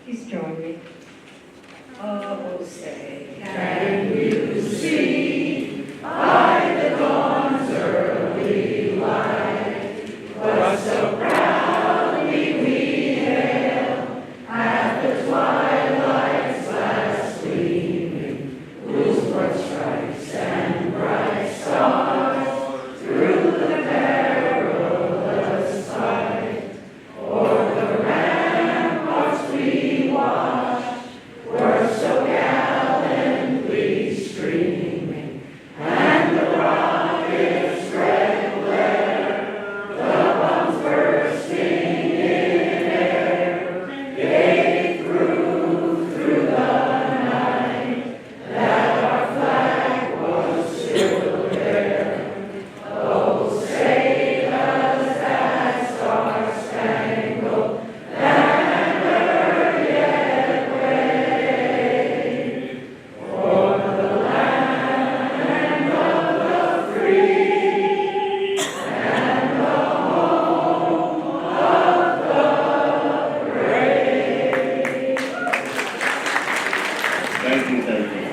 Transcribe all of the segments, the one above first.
Please join me. Oh, say, can you see by the dawn's early light what so proudly we hail at the twilight's last gleaming, whose broad stripes and bright stars through the perilous fight o'er the ramparts we watched were so gallantly streaming, and the rocket's red glare, the bombs bursting in air, gave proof through the night that our flag was still there. Oh, say does that star-spangled banner yet wave for the land of the free and the home of the brave. Thank you, thank you.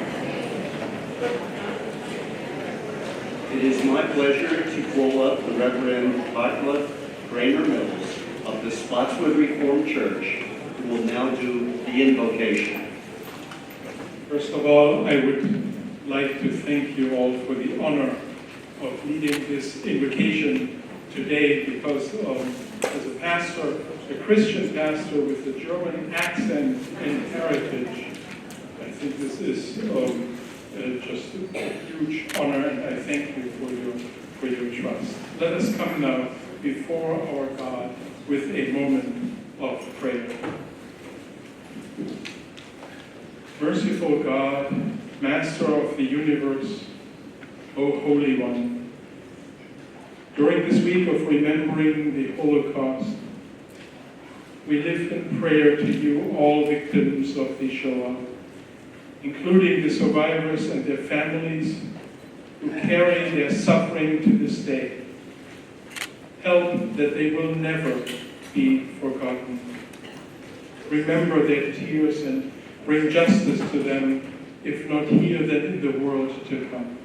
It is my pleasure to call up the Reverend Hotla Kramer Mills of the Spotswood Reformed Church, who will now do the invocation. First of all, I would like to thank you all for the honor of leading this invocation today, because as a pastor, a Christian pastor with a German accent and heritage, I think this is just a huge honor, and I thank you for your trust. Let us come now before our God with a moment of prayer. Merciful God, Master of the universe, O Holy One, during this week of remembering the Holocaust, we lift in prayer to you all victims of the Shoah, including the survivors and their families who carry their suffering to this day. Help that they will never be forgotten. Remember their tears and bring justice to them, if not here, then in the world to come.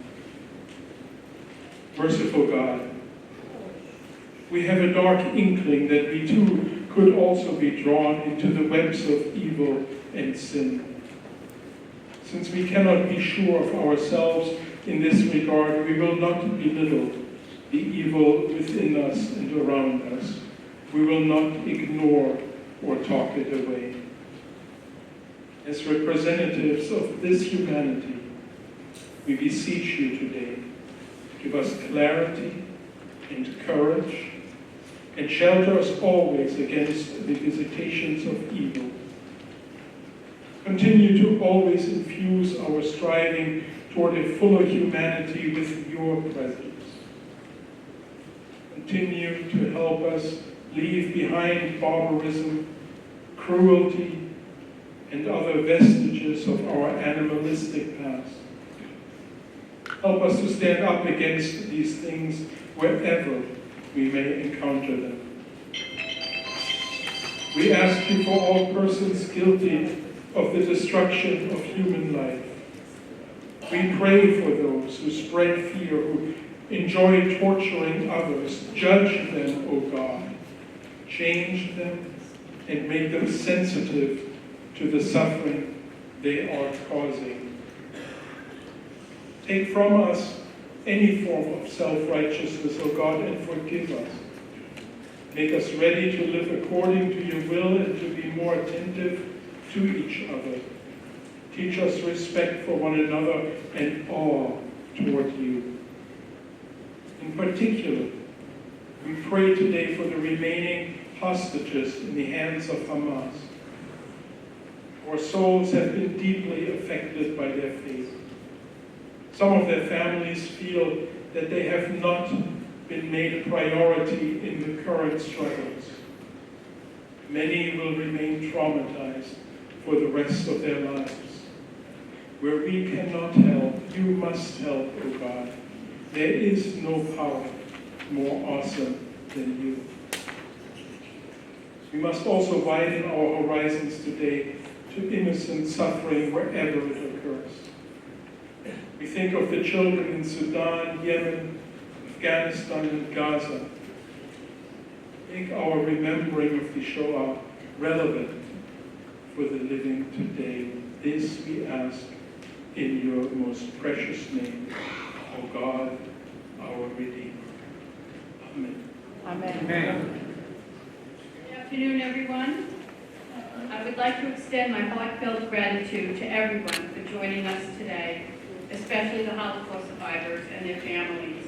Merciful God, we have a dark inkling that we too could also be drawn into the webs of evil and sin. Since we cannot be sure of ourselves in this regard, we will not belittle the evil within us and around us. We will not ignore or talk it away. As representatives of this humanity, we beseech you today, give us clarity and courage, and shelter us always against the visitations of evil. Continue to always infuse our striving toward a fuller humanity with your presence. Continue to help us leave behind barbarism, cruelty, and other vestiges of our animalistic past. Help us to stand up against these things wherever we may encounter them. We ask you for all persons guilty of the destruction of human life. We pray for those who spread fear, who enjoy torturing others. Judge them, O God. Change them and make them sensitive to the suffering they are causing. Take from us any form of self-righteousness, O God, and forgive us. Make us ready to live according to your will and to be more attentive to each other. Teach us respect for one another and awe toward you. In particular, we pray today for the remaining hostages in the hands of Hamas. Our souls have been deeply affected by their fate. Some of their families feel that they have not been made a priority in the current struggles. Many will remain traumatized for the rest of their lives. Where we cannot help, you must help, O God. There is no power more awesome than you. We must also widen our horizons to today to innocent suffering wherever it occurs. We think of the children in Sudan, Yemen, Afghanistan, and Gaza. Make our remembering of the Shoah relevant for the living today. This we ask in your most precious name, O God, our Redeemer. Amen. Amen. Amen. Good afternoon, everyone. I would like to extend my heartfelt gratitude to everyone for joining us today, especially the Holocaust survivors and their families.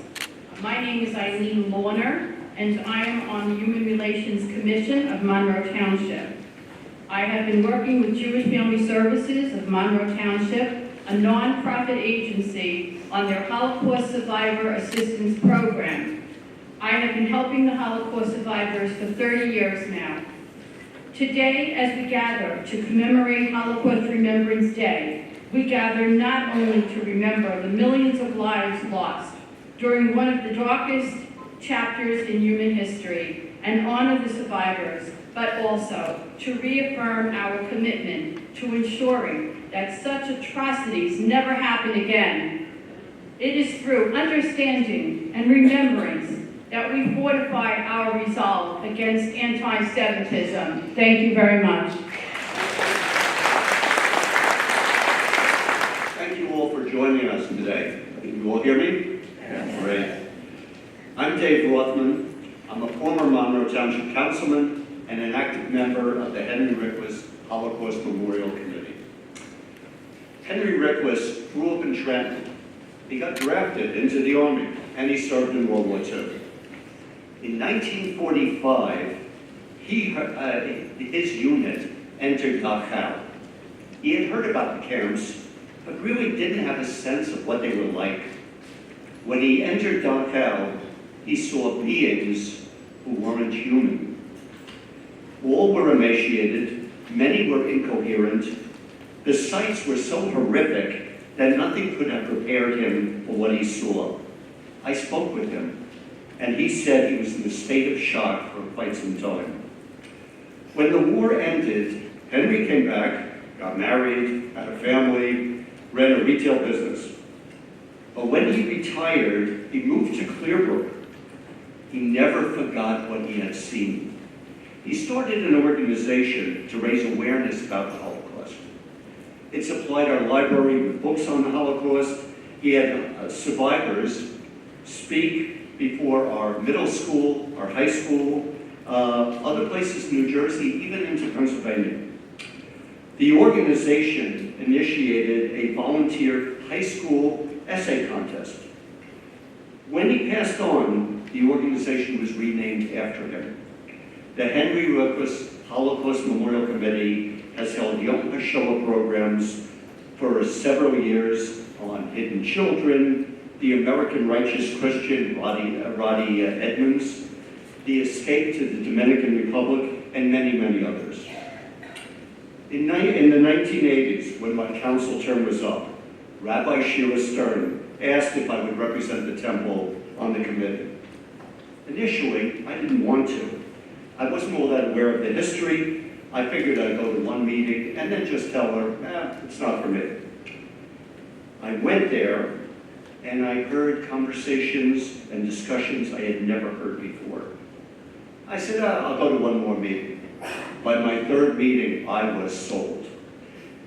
My name is Eileen Lorner, and I am on the Human Relations Commission of Monroe Township. I have been working with Jewish Family Services of Monroe Township, a nonprofit agency, on their Holocaust Survivor Assistance Program. I have been helping the Holocaust survivors for 30 years now. Today, as we gather to commemorate Holocaust Remembrance Day, we gather not only to remember the millions of lives lost during one of the darkest chapters in human history and honor the survivors, but also to reaffirm our commitment to ensuring that such atrocities never happen again. It is through understanding and remembrance that we fortify our resolve against anti-Semitism. Thank you very much. Thank you all for joining us today. Can you all hear me? Yes. Great. I'm Dave Rothman. I'm a former Monroe Township councilman and an active member of the Henry Rickwis Holocaust Memorial Committee. Henry Rickwis grew up in Trenton. He got drafted into the Army, and he served in World War II. In 1945, his unit entered Dachau. He had heard about the camps, but really didn't have a sense of what they were like. When he entered Dachau, he saw beings who weren't human. All were emaciated, many were incoherent. The sights were so horrific that nothing could have prepared him for what he saw. I spoke with him, and he said he was in a state of shock for quite some time. When the war ended, Henry came back, got married, had a family, ran a retail business. But when he retired, he moved to Clearbrook. He never forgot what he had seen. He started an organization to raise awareness about the Holocaust. It supplied our library with books on the Holocaust. He had survivors speak before our middle school, our high school, other places in New Jersey, even into Pennsylvania. The organization initiated a volunteer high school essay contest. When he passed on, the organization was renamed after him. The Henry Rickwis Holocaust Memorial Committee has held Yom HaShoah programs for several years on hidden children, the American Righteous Christian, Roddy Edmonds, the escape to the Dominican Republic, and many, many others. In the 1980s, when my council term was up, Rabbi Shira Stern asked if I would represent the temple on the committee. Initially, I didn't want to. I wasn't all that aware of the history. I figured I'd go to one meeting and then just tell her, it's not for me. I went there, and I heard conversations and discussions I had never heard before. I said, I'll go to one more meeting. By my third meeting, I was sold.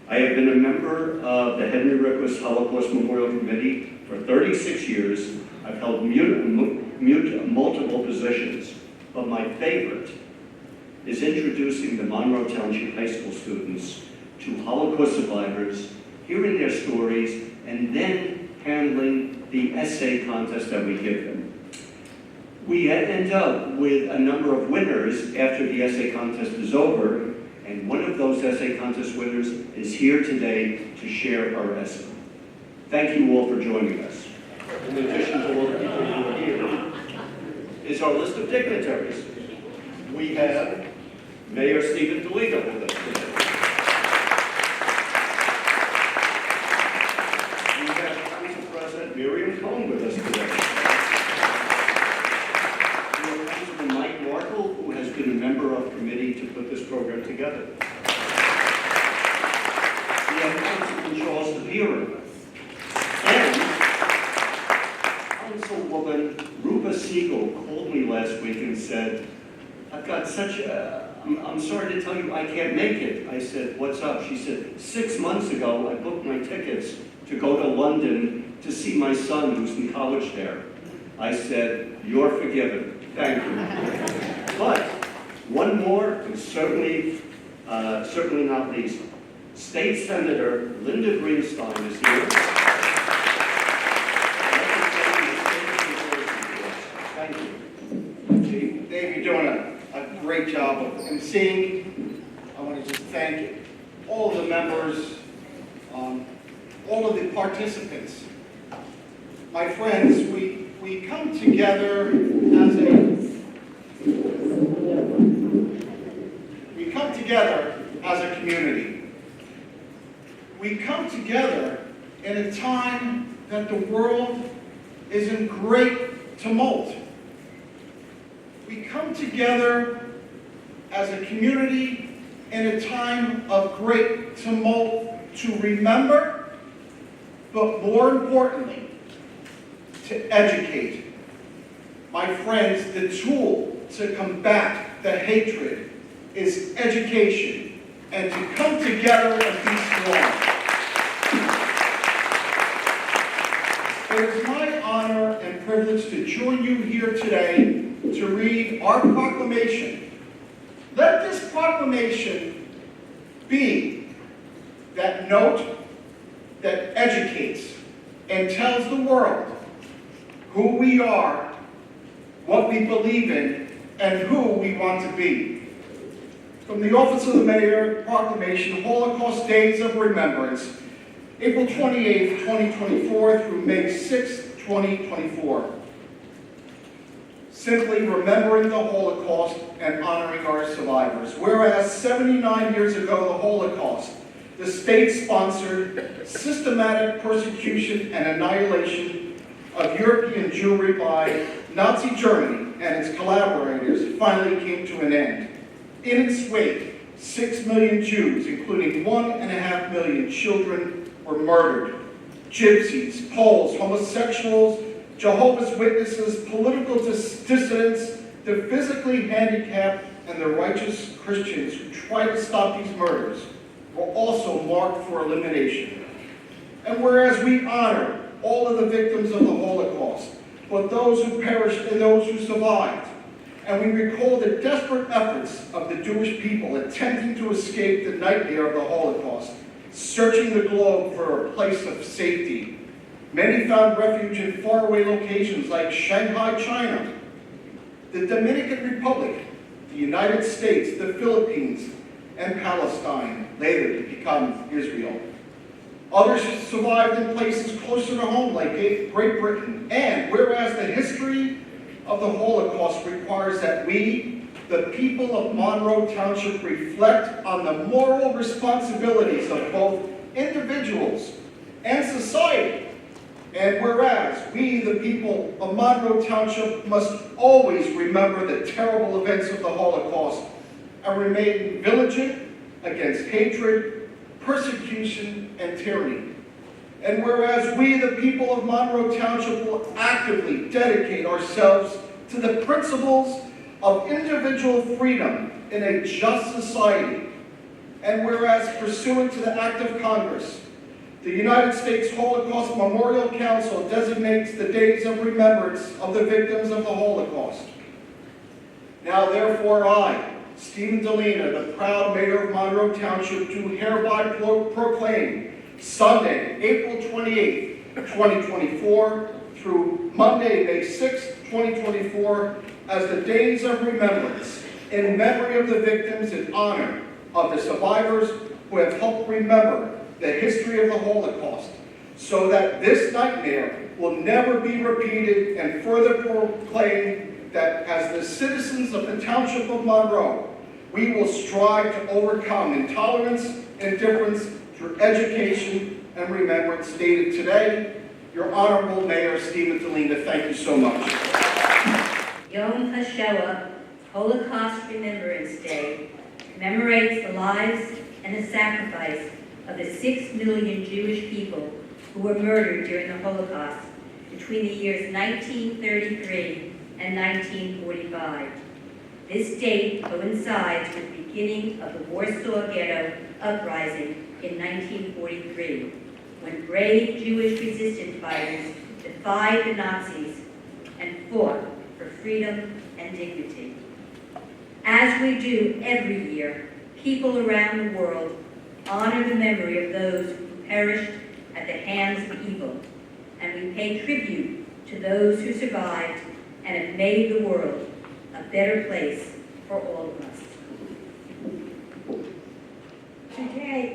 I have been a member of the Henry Rickwis Holocaust Memorial Committee for 36 years. I've held multiple positions, but my favorite is introducing the Monroe Township High School students to Holocaust survivors, hearing their stories, and then handling the essay contest that we give them. We end up with a number of winners after the essay contest is over, and one of those essay contest winners is here today to share our essay. Thank you all for joining us. In addition to all the people who are here, is our list of dignitaries. We have Mayor Stephen DeLito with us today. We have Council President Miriam Cohn with us today. We have Councilman Mike Markle, who has been a member of committee to put this program together. hearing. And Councilwoman Rupa Siegel called me last week and said, I've got such a, I'm sorry to tell you I can't make it. I said, what's up? She said, 6 months ago I booked my tickets to go to London to see my son who's in college there. I said, you're forgiven. Thank you. But one more, and certainly not least, State Senator Linda Greenstein is here. Thank you. Dave, you're doing a great job of emceeing. I want to just thank all of the members, all of the participants. My friends, we come together as a community. We come together in a time that the world is in great tumult. We come together as a community in a time of great tumult to remember, but more importantly, to educate. My friends, the tool to combat the hatred is education and to come together and be strong. It is my honor and privilege to join you here today to read our proclamation. Let this proclamation be that note that educates and tells the world who we are, what we believe in, and who we want to be. From the Office of the Mayor, proclamation, Holocaust Days of Remembrance, April 28, 2024 through May 6, 2024. Simply remembering the Holocaust and honoring our survivors. Whereas 79 years ago, the Holocaust, the state-sponsored systematic persecution and annihilation of European Jewry by Nazi Germany and its collaborators finally came to an end. In its wake, 6 million Jews, including 1.5 million children, were murdered. Gypsies, Poles, homosexuals, Jehovah's Witnesses, political dissidents, the physically handicapped, and the righteous Christians who tried to stop these murders were also marked for elimination. And whereas we honor all of the victims of the Holocaust, but those who perished and those who survived, and we recall the desperate efforts of the Jewish people attempting to escape the nightmare of the Holocaust, searching the globe for a place of safety. Many found refuge in faraway locations like Shanghai, China, the Dominican Republic, the United States, the Philippines, and Palestine, later to become Israel. Others survived in places closer to home like Great Britain. And whereas the history of the Holocaust requires that we, the people of Monroe Township, reflect on the moral responsibilities of both individuals and society. And whereas we, the people of Monroe Township, must always remember the terrible events of the Holocaust and remain vigilant against hatred, persecution, and tyranny. And whereas we, the people of Monroe Township, will actively dedicate ourselves to the principles of individual freedom in a just society. And whereas, pursuant to the Act of Congress, the United States Holocaust Memorial Council designates the days of remembrance of the victims of the Holocaust. Now, therefore, I, Stephen Delina, the proud mayor of Monroe Township, do hereby proclaim Sunday, April 28, 2024, through Monday, May 6, 2024, as the days of remembrance, in memory of the victims, in honor of the survivors who have helped remember the history of the Holocaust, so that this nightmare will never be repeated, and further proclaim that as the citizens of the Township of Monroe, we will strive to overcome intolerance and indifference through education and remembrance. Stated today, your Honorable Mayor, Stephen Delina. Thank you so much. Yom HaShoah, Holocaust Remembrance Day, commemorates the lives and the sacrifice of the 6 million Jewish people who were murdered during the Holocaust between the years 1933 and 1945. This date coincides with the beginning of the Warsaw Ghetto Uprising in 1943, when brave Jewish resistance fighters defied the Nazis and fought for freedom and dignity. As we do every year, people around the world honor the memory of those who perished at the hands of evil, and we pay tribute to those who survived and have made the world a better place for all of us. Today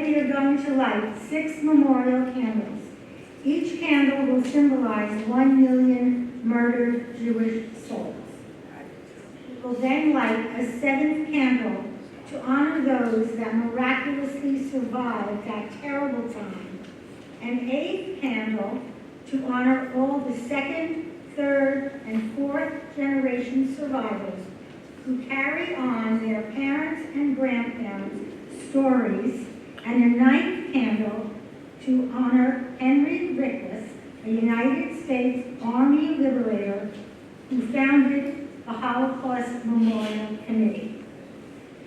we are going to light 6 memorial candles. Each candle will symbolize 1 million murdered Jewish souls. We will then light a 7th candle to honor those that miraculously survived that terrible time. An 8th candle to honor all the 2nd, 3rd, and 4th generation survivors who carry on their parents' and grandparents' stories, and a 9th candle to honor Henry Rickless, a United States Army liberator who founded the Holocaust Memorial Committee.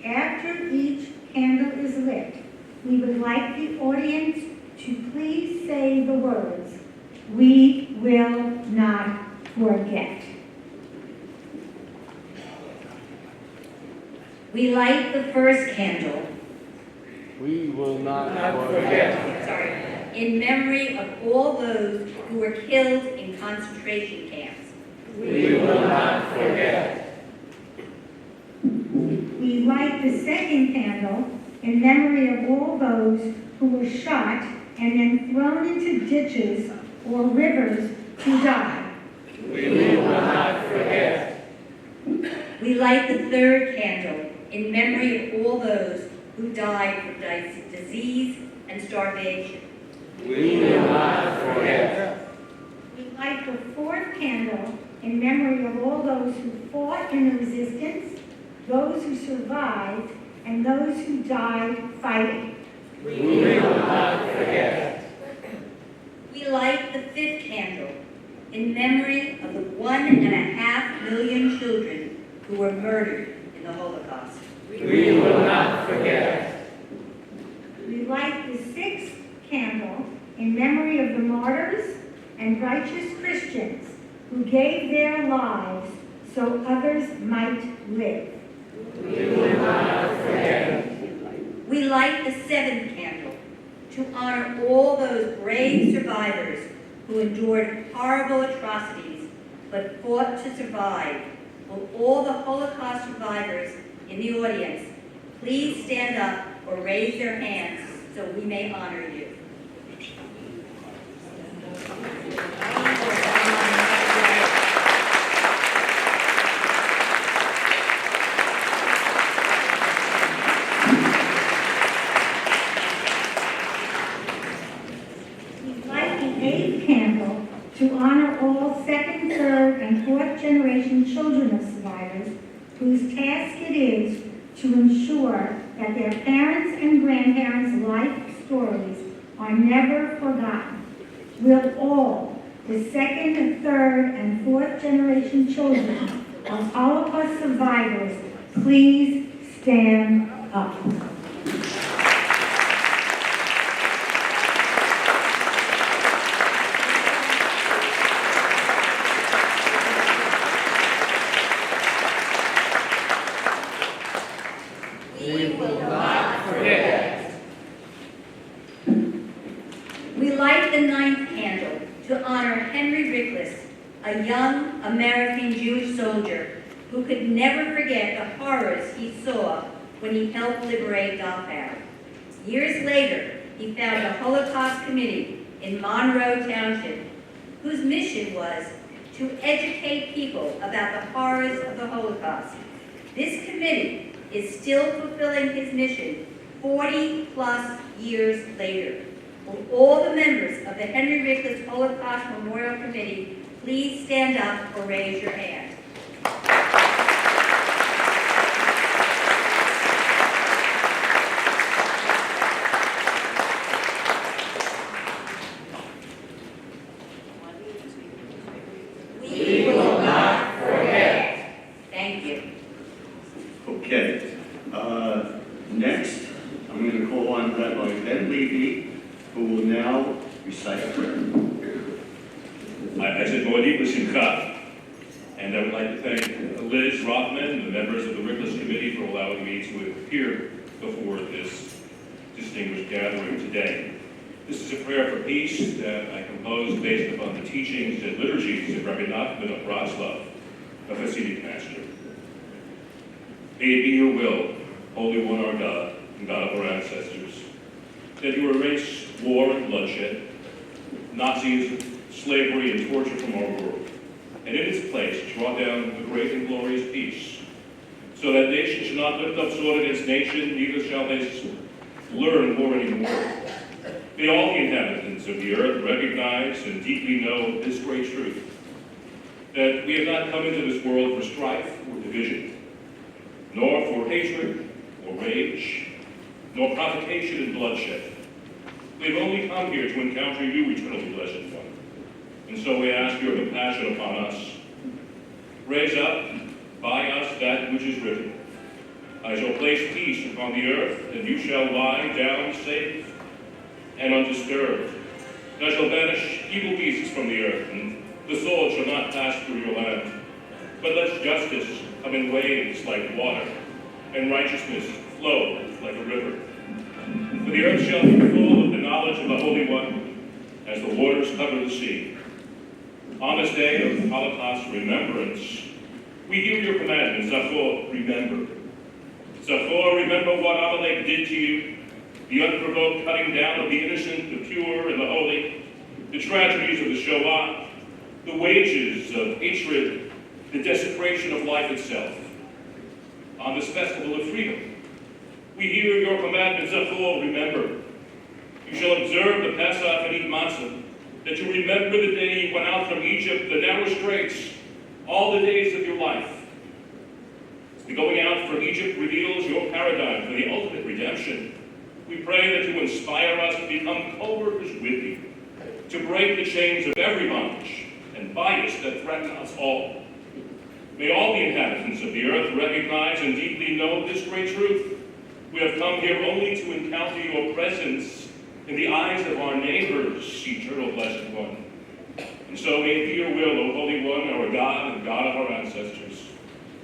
After each candle is lit, we would like the audience to please say the words, "We will not forget." We light the first candle. We will not forget. In memory of all those who were killed in concentration camps. We will not forget. We light the 2nd candle in memory of all those who were shot and then thrown into ditches or rivers to die. We will not forget. We light the 3rd candle in memory of all those who died from disease and starvation. We will not forget. We light the 4th candle in memory of all those who fought in the resistance, those who survived, and those who died fighting. We will not forget. We light the 5th candle in memory of the 1.5 million children who were murdered in the Holocaust. We will not forget. We light the 6th candle in memory of the martyrs and righteous Christians who gave their lives so others might live. We will not forget. We light the 7th candle to honor all those brave survivors who endured horrible atrocities but fought to survive. Will all the Holocaust survivors in the audience please stand up or raise their hands so we may honor you. We light the 8th candle to honor all 2nd, 3rd, and 4th generation children of survivors whose task it is to ensure that their parents' and grandparents' life stories are never forgotten. Will all the 2nd, 3rd, and 4th generation children of Holocaust survivors please stand up? We will not forget. We light the 9th candle to honor Henry Rickless, a young American Jewish soldier who could never forget the horrors he saw when he helped liberate Dachau. Years later, he founded a Holocaust committee in Monroe Township, whose mission was to educate people about the horrors of the Holocaust. This committee is still fulfilling his mission 40+ years later. Will all the members of the Henry Rickless Holocaust Memorial Committee please stand up or raise your hand? Next, I'm going to call on Rabbi Ben Levy, who will now recite a prayer. I said Moedim B'Simcha, and I would like to thank Liz Rothman and the members of the Rickless Committee for allowing me to appear before this distinguished gathering today. This is a prayer for peace that I composed based upon the teachings and liturgies of Rabbi Nachman of Bratslav, a Hasidic master. May it be your will, Holy One our God, and God of our ancestors, that you erase war and bloodshed, Nazism, slavery, and torture from our world, and in its place draw down the great and glorious peace, so that nation shall not lift up sword against nation, neither shall they learn war anymore. May all the inhabitants of the earth recognize and deeply know this great truth, that we have not come into this world for strife or division, nor for hatred or rage, nor provocation and bloodshed. We have only come here to encounter you, eternally blessed one. And so we ask your compassion upon us. Raise up by us that which is written. I shall place peace upon the earth, and you shall lie down safe and undisturbed. And I shall banish evil beasts from the earth, and the sword shall not pass through your land. But let justice come in waves like water, and righteousness flow like a river. For the earth shall be full of the knowledge of the Holy One, as the waters cover the sea. On this day of Holocaust remembrance, we hear your commandment, Zachor, remember. Zachor, remember what Amalek did to you, the unprovoked cutting down of the innocent, the pure, and the holy, the tragedies of the Shoah, the wages of hatred, the desecration of life itself. On this festival of freedom, we hear your commandment, Zachor, remember. You shall observe the Pesach and eat matzah, that you remember the day you went out from Egypt, the narrow straits, all the days of your life. The going out from Egypt reveals your paradigm for the ultimate redemption. We pray that you inspire us to become co-workers with you, to break the chains of every bondage and bias that threaten us all. May all the inhabitants of the earth recognize and deeply know this great truth. We have come here only to encounter your presence in the eyes of our neighbors, eternal blessed one. And so may it be your will, O Holy One, our God and God of our ancestors,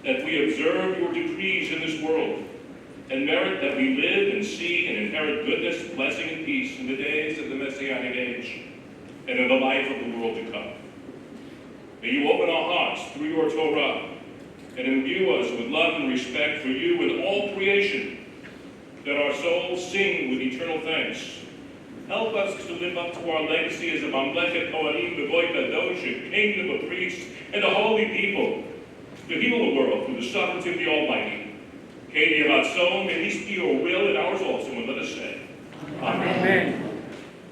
that we observe your decrees in this world and merit that we live and see and inherit goodness, blessing, and peace in the days of the Messianic age and in the life of the world to come. May you open our hearts through your Torah and imbue us with love and respect for you and all creation, that our souls sing with eternal thanks. Help us to live up to our legacy as a Mamlechet Kohanim, the Goy Kadosh, a kingdom of priests, and a holy people, to heal the world through the sovereignty of the Almighty. Kei Yiratzon, may this be your will and ours also, and let us say, Amen.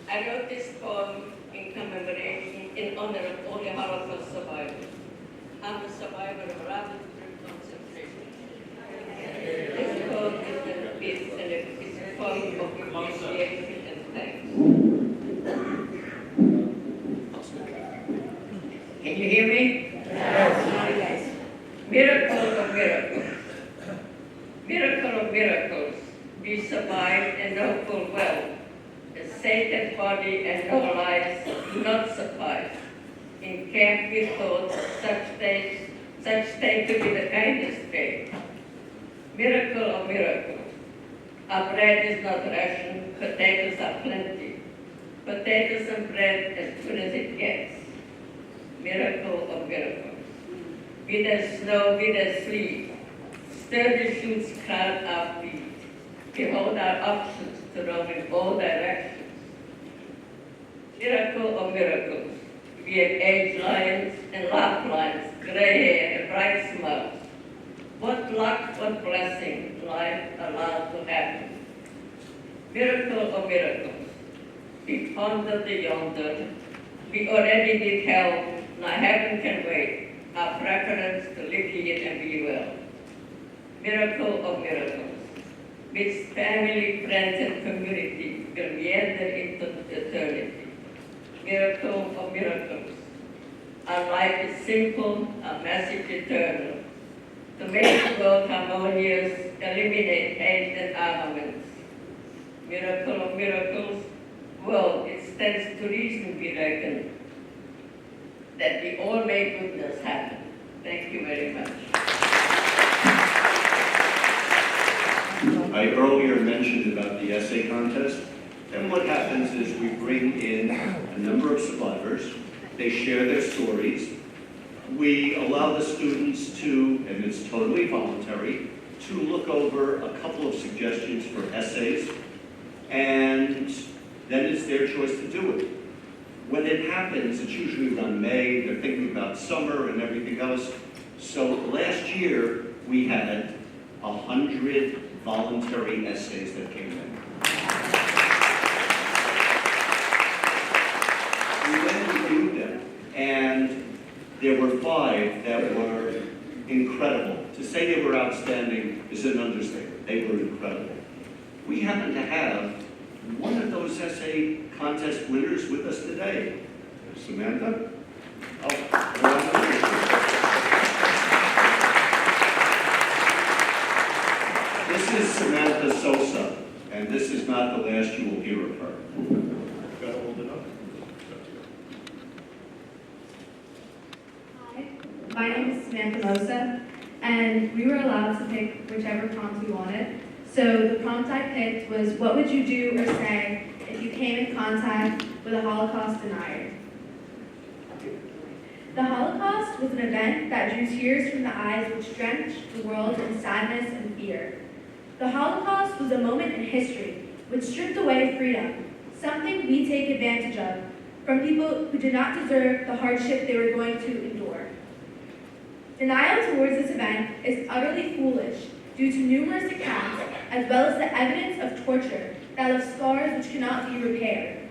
I wrote this poem in commemoration, in honor of all the Holocaust survivors. I'm a survivor of Ravensbrück concentration. This poem is a poem of appreciation and thanks. Can you hear me? Yes. Miracle of miracles. Miracle of miracles. We survived and know full well. The sated body and no lives do not survive. In camp we thought such day to be the kindest day. Miracle of miracles. Our bread is not ration, potatoes are plenty. Potatoes and bread as good as it gets. Miracle of miracles. Be there snow, be there sleet. Sturdy shoots crowd our feet. Behold our options to roam in all directions. Miracle of miracles. We have aged lions and laugh lines, gray hair and bright smiles. What luck, what blessing life allowed to happen. Miracle of miracles. We pondered the yonder. We already did hell. Now heaven can wait. Our preference to live here and be well. Miracle of miracles. With family, friends, and community will meander into eternity. Miracle of miracles. Our life is simple, our message eternal. To make the world harmonious, eliminate hate and armaments. Miracle of miracles, well, it stands to reason, we reckon, that we all make goodness happen. Thank you very much. I earlier mentioned about the essay contest, and what happens is we bring in a number of survivors, they share their stories, we allow the students to, and it's totally voluntary, to look over a couple of suggestions for essays, and then it's their choice to do it. When it happens, it's usually around May, they're thinking about summer and everything else. So last year, we had 100 voluntary essays that came in. We then reviewed them, and there were 5 that were incredible. To say they were outstanding is an understatement. They were incredible. We happen to have one of those essay contest winners with us today. Samantha? This is Samantha Sosa, and this is not the last you will hear of her. Gotta hold it up. Hi, my name is Samantha Mosa, and we were allowed to pick whichever prompt we wanted. So the prompt I picked was, what would you do or say if you came in contact with a Holocaust denier? The Holocaust was an event that drew tears from the eyes which drenched the world in sadness and fear. The Holocaust was a moment in history which stripped away freedom, something we take advantage of, from people who did not deserve the hardship they were going to endure. Denial towards this event is utterly foolish due to numerous accounts as well as the evidence of torture that left scars which cannot be repaired.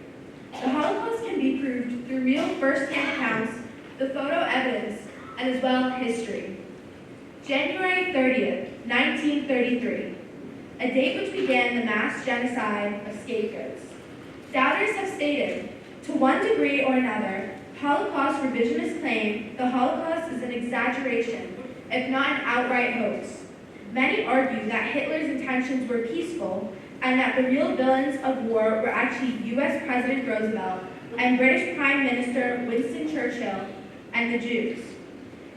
The Holocaust can be proved through real first-hand accounts, the photo evidence, and as well history. January 30th, 1933, a date which began the mass genocide of scapegoats. Doubters have stated, to one degree or another, Holocaust revisionists claim the Holocaust is an exaggeration, if not an outright hoax. Many argue that Hitler's intentions were peaceful and that the real villains of war were actually U.S. President Roosevelt and British Prime Minister Winston Churchill and the Jews.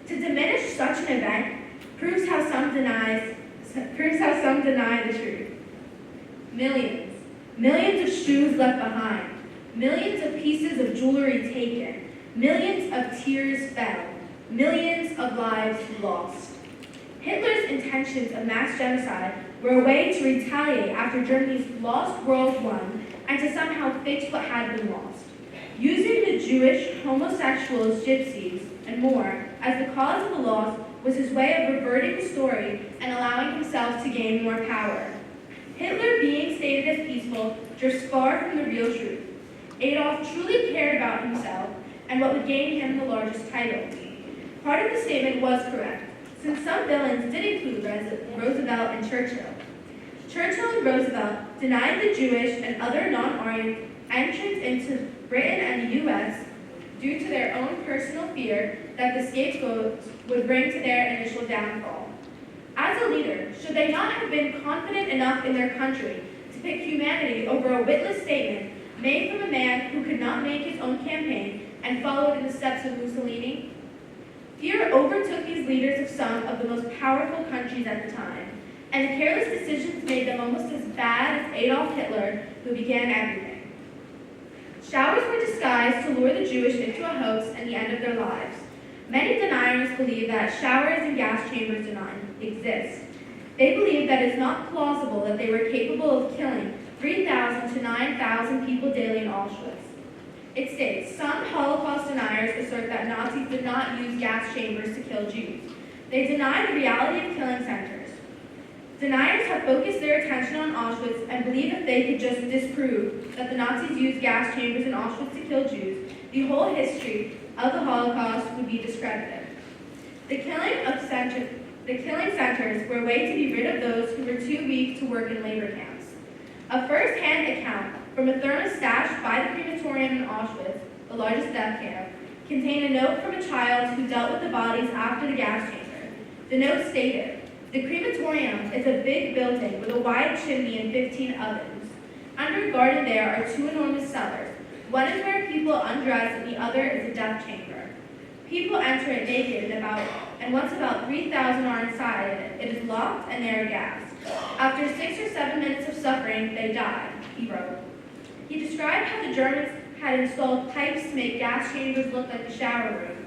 To diminish such an event proves how some deny the truth. Millions of shoes left behind, millions of pieces of jewelry taken, millions of tears fell, millions of lives lost. Hitler's intentions of mass genocide were a way to retaliate after Germany's lost World War I and to somehow fix what had been lost. Using the Jewish, homosexuals, gypsies, and more as the cause of the loss was his way of reverting the story and allowing himself to gain more power. Hitler, being stated as peaceful, drifts far from the real truth. Adolf truly cared about himself and what would gain him the largest title. Part of the statement was correct, since some villains did include Roosevelt and Churchill. Churchill and Roosevelt denied the Jewish and other non-Aryan entrance into Britain and the U.S. due to their own personal fear that the scapegoats would bring to their initial downfall. As a leader, should they not have been confident enough in their country to pick humanity over a witless statement made from a man who could not make his own campaign and followed in the steps of Mussolini? Fear overtook these leaders of some of the most powerful countries at the time, and the careless decisions made them almost as bad as Adolf Hitler, who began everything. Showers were disguised to lure the Jewish into a hoax and the end of their lives. Many deniers believe that showers and gas chambers do not exist. They believe that it is not plausible that they were capable of killing 3,000 to 9,000 people daily in Auschwitz. It states, some Holocaust deniers assert that Nazis did not use gas chambers to kill Jews. They deny the reality of killing centers. Deniers have focused their attention on Auschwitz and believe if they could just disprove that the Nazis used gas chambers in Auschwitz to kill Jews, the whole history of the Holocaust would be discredited. The killing centers were a way to be rid of those who were too weak to work in labor camps. A first-hand account from a thermos stashed by the crematorium in Auschwitz, the largest death camp, contained a note from a child who dealt with the bodies after the gas chamber. The note stated, The crematorium is a big building with a wide chimney and 15 ovens. Under guarded there are 2 enormous cellars. One is where people undress and the other is a death chamber. People enter it naked and once about 3,000 are inside it is locked and they are gassed. After 6 or 7 minutes of suffering, they die, he wrote. He described how the Germans had installed pipes to make gas chambers look like a shower room.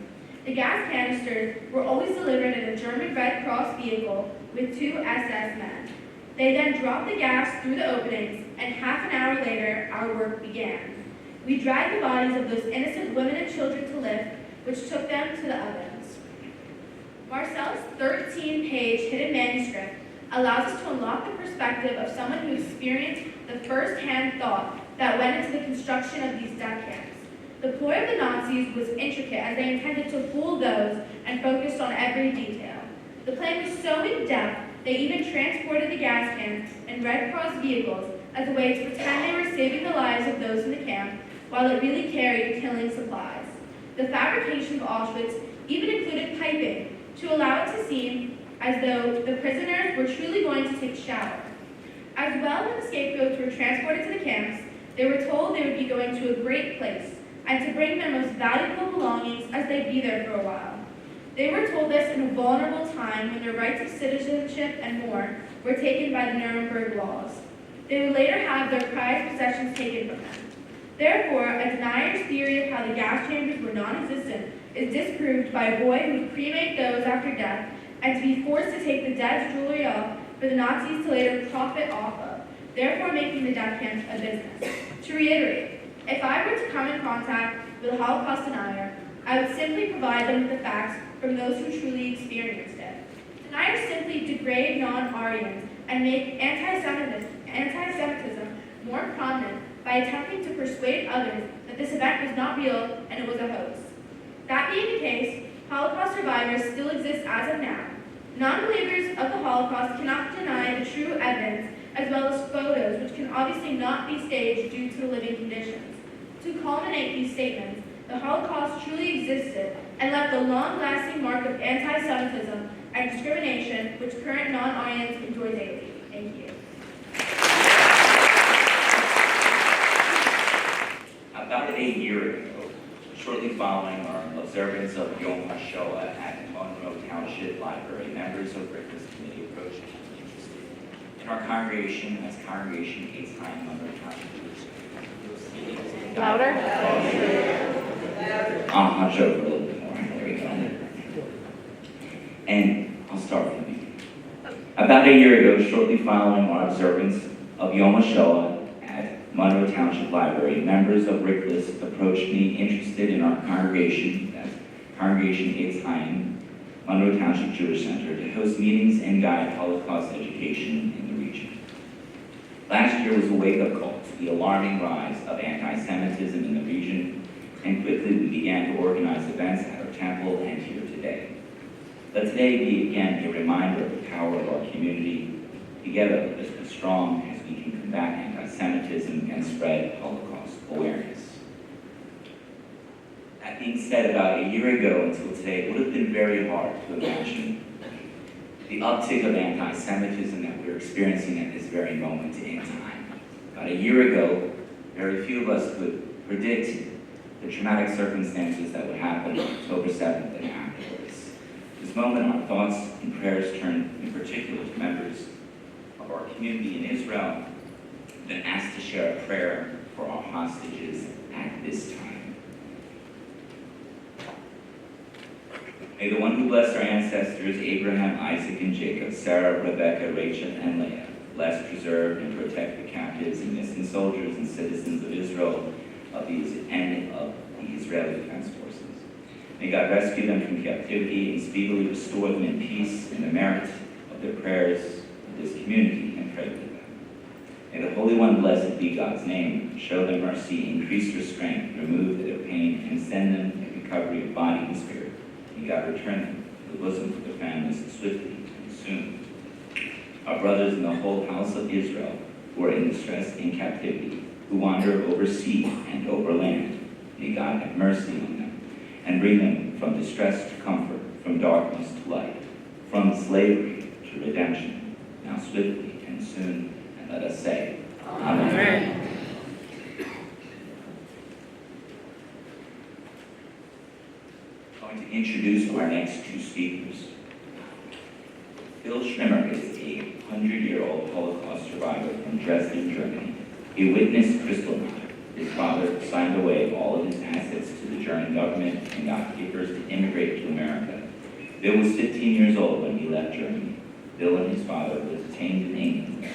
The gas canisters were always delivered in a German Red Cross vehicle with 2 SS men. They then dropped the gas through the openings, and half an hour later, our work began. We dragged the bodies of those innocent women and children to lift, which took them to the ovens. Marcel's 13-page hidden manuscript allows us to unlock the perspective of someone who experienced the first-hand thought that went into the construction of these death camps. The ploy of the Nazis was intricate as they intended to fool those and focused on every detail. The plan was so in-depth, they even transported the gas cans in Red Cross vehicles as a way to pretend they were saving the lives of those in the camp while it really carried killing supplies. The fabrication of Auschwitz even included piping to allow it to seem as though the prisoners were truly going to take a shower. As well, when the scapegoats were transported to the camps, they were told they would be going to a great place and to bring their most valuable belongings as they'd be there for a while. They were told this in a vulnerable time when their rights of citizenship and more were taken by the Nuremberg laws. They would later have their prized possessions taken from them. Therefore, a denier's theory of how the gas chambers were non-existent is disproved by a boy who would cremate those after death and to be forced to take the dead's jewelry off for the Nazis to later profit off of, therefore making the death camps a business. To reiterate, if I were to come in contact with a Holocaust denier, I would simply provide them with the facts from those who truly experienced it. Deniers simply degrade non-Aryans and make anti-Semitism more prominent by attempting to persuade others that this event was not real and it was a hoax. That being the case, Holocaust survivors still exist as of now. Non-believers of the Holocaust cannot deny the true evidence as well as photos which can obviously not be staged due to the living conditions. To culminate these statements, the Holocaust truly existed and left a long-lasting mark of anti-Semitism and discrimination which current non-Aryans enjoy daily. Thank you. About a year ago, shortly following our observance of Yom HaShoah at Monroe Township Library, members of Breakfast Committee approached me interested in our congregation as Congregation 8 Time Monroe Township. Louder? I'll joke a little bit more. There we go. And I'll start from the beginning. About a year ago, shortly following our observance of Yom HaShoah at Monroe Township Library, members of Rickless approached me interested in our congregation, as Congregation 8 Time Monroe Township Jewish Center, to host meetings and guide Holocaust education in the region. Last year was a wake-up call to the alarming rise of anti-Semitism in the region, and quickly we began to organize events at our temple and here today. Let today be again a reminder of the power of our community. Together, let us be strong as we can combat anti-Semitism and spread Holocaust awareness. That being said, about a year ago until today, it would have been very hard to imagine the uptick of anti-Semitism that we're experiencing at this very moment in time. About a year ago, very few of us could predict the traumatic circumstances that would happen on October 7th and afterwards. This moment, our thoughts and prayers turn in particular to members of our community in Israel, been asked to share a prayer for our hostages at this time. May the one who blessed our ancestors, Abraham, Isaac, and Jacob, Sarah, Rebekah, Rachel, and Leah, bless, preserve, and protect the captives and missing soldiers and citizens of Israel and of the Israeli Defense Forces. May God rescue them from captivity and speedily restore them in peace in the merit of their prayers of this community, and pray with them. May the Holy One, blessed be God's name, show them mercy, increase their strength, remove their pain, and send them a recovery of body and spirit. May God return them to the bosom of their families swiftly and soon. Our brothers in the whole house of Israel who are in distress and captivity, who wander over sea and over land, may God have mercy on them and bring them from distress to comfort, from darkness to light, from slavery to to redemption, now swiftly and soon, and let us say, Amen. Amen. I'm going to introduce our next two speakers. Bill Schrimmer is a 100-year-old Holocaust survivor from Dresden, Germany. He witnessed Kristallnacht. His father signed away all of his assets to the German government and got papers to immigrate to America. Bill was 15 years old when he left Germany. Bill and his father were detained in England.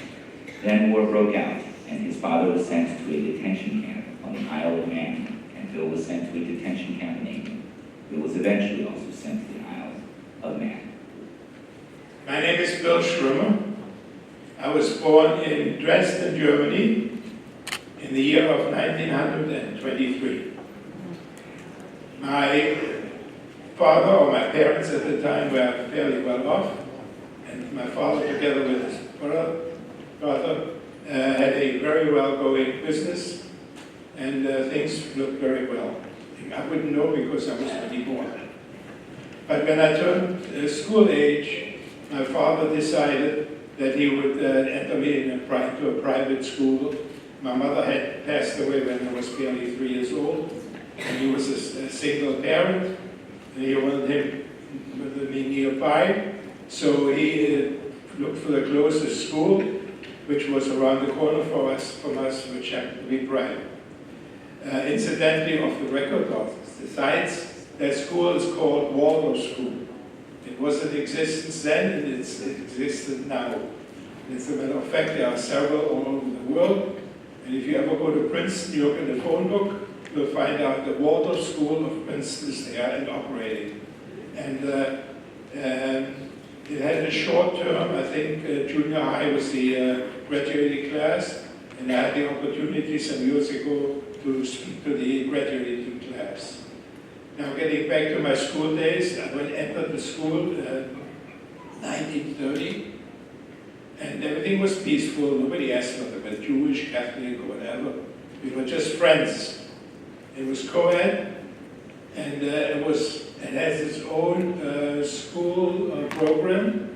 Then war broke out, and his father was sent to a detention camp on the Isle of Man, and Bill was sent to a detention camp in England. Bill was eventually also sent to the Isle of Man. My name is Bill Schrimmer. I was born in Dresden, Germany in the year of 1923. My father, or my parents at the time, were fairly well off, and my father, together with his brother, had a very well-going business, and things looked very well. I wouldn't know because I was already born. But when I turned school age, my father decided that he would enter me into a private school. My mother had passed away when I was barely 3 years old, and he was a single parent, and he wanted me nearby, so he looked for the closest school, which was around the corner from us, which happened to be private. Incidentally, off the record of the sites, that school is called Waldorf School. It was in existence then, and it exists now. As a matter of fact, there are several all over the world. And if you ever go to Princeton, you look in the phone book, you'll find out the Waldorf School of Princeton is there and operating. And it had a short term. I think junior high was the graduating class, and I had the opportunity some years ago to speak to the graduating class. Now, getting back to my school days, I entered the school in 1930, and everything was peaceful. Nobody asked whether we were Jewish, Catholic, or whatever. We were just friends. It was co-ed, and it has its own school program,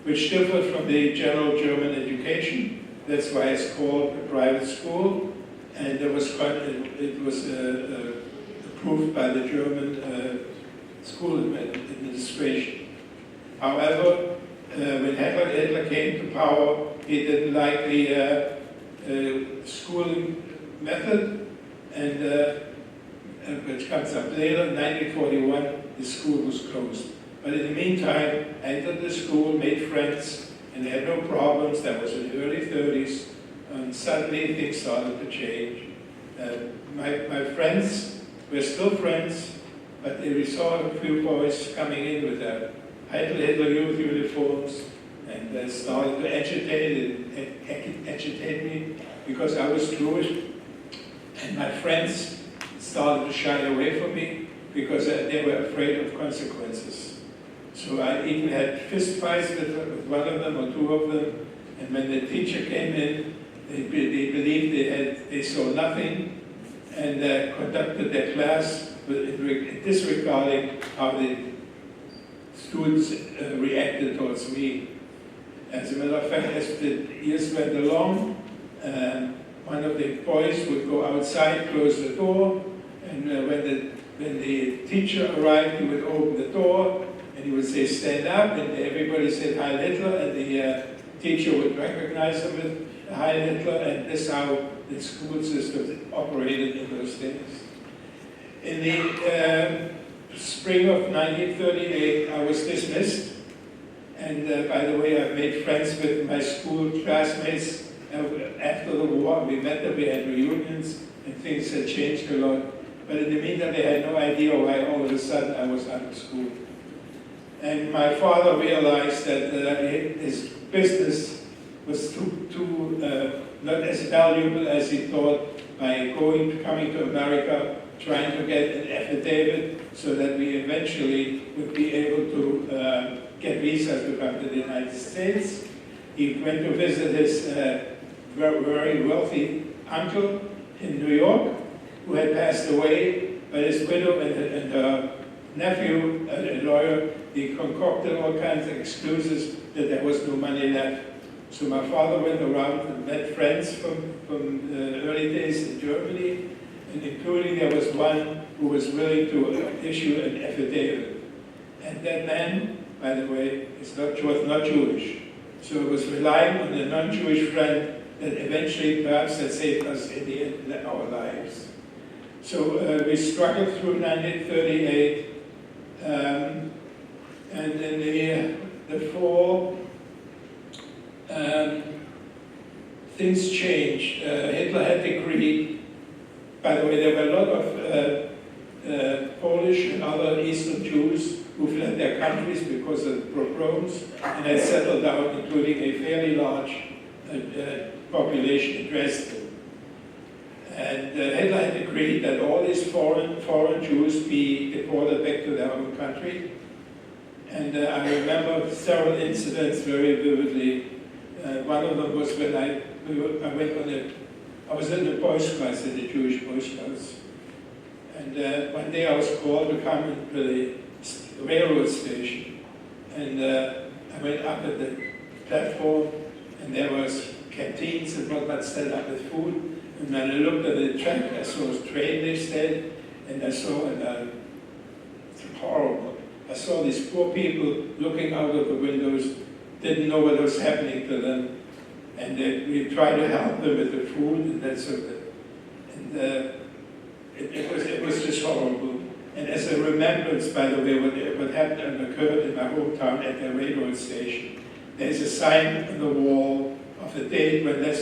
which differed from the general German education. That's why it's called a private school, and it was approved by the German school administration. However, when Hitler came to power, he didn't like the schooling method, and which comes up later, in 1941, the school was closed. But in the meantime, I entered the school, made friends, and they had no problems. That was in the early 30s, and suddenly things started to change. My friends were still friends, but we saw a few boys coming in with their Hitler youth uniforms, and they started to agitate me because I was Jewish, and my friends started to shy away from me because they were afraid of consequences. So I even had fist fights with one of them or two of them, and when the teacher came in, they believed they saw nothing, and conducted their class disregarding how the students reacted towards me. As a matter of fact, as the years went along, one of the boys would go outside, close the door, and when the teacher arrived, he would open the door, and he would say, "Stand up," and everybody said, "Heil Hitler," and the teacher would recognize him with Heil Hitler, and this is how the school system operated in those days. In the spring of 1938, I was dismissed, and by the way, I made friends with my school classmates. After the war, we met them, we had reunions, and things had changed a lot. But in the meantime, they had no idea why all of a sudden I was out of school. And my father realized that his business was not as valuable as he thought by coming to America, trying to get an affidavit so that we eventually would be able to get visas to come to the United States. He went to visit his very wealthy uncle in New York, who had passed away, but his widow and her nephew, a lawyer, they concocted all kinds of excuses that there was no money left. So my father went around and met friends from the early days in Germany, and including there was one who was willing to issue an affidavit. And that man, by the way, was not Jewish. So it was relying on a non-Jewish friend that eventually perhaps had saved us in the end of our lives. So we struggled through 1938, and in the fall, things changed. Hitler had decreed, by the way, there were a lot of Polish and other Eastern Jews who fled their countries because of pogroms and had settled down, including a fairly large population in Dresden. And Hitler had agreed that all these foreign Jews be deported back to their own country. And I remember several incidents very vividly. One of them was when I was in the Boy Scouts, in the Jewish Boy Scouts. And one day I was called to come into the railroad station. And I went up at the platform, and there was canteens and whatnot set up with food. And when I looked at the track, I saw a train, they said, and I saw, it's horrible. I saw these poor people looking out of the windows, didn't know what was happening to them, and we tried to help them with the food and that sort of thing. And it was just horrible. And as a remembrance, by the way, what happened and occurred in my hometown at the railroad station, there's a sign on the wall of the date when that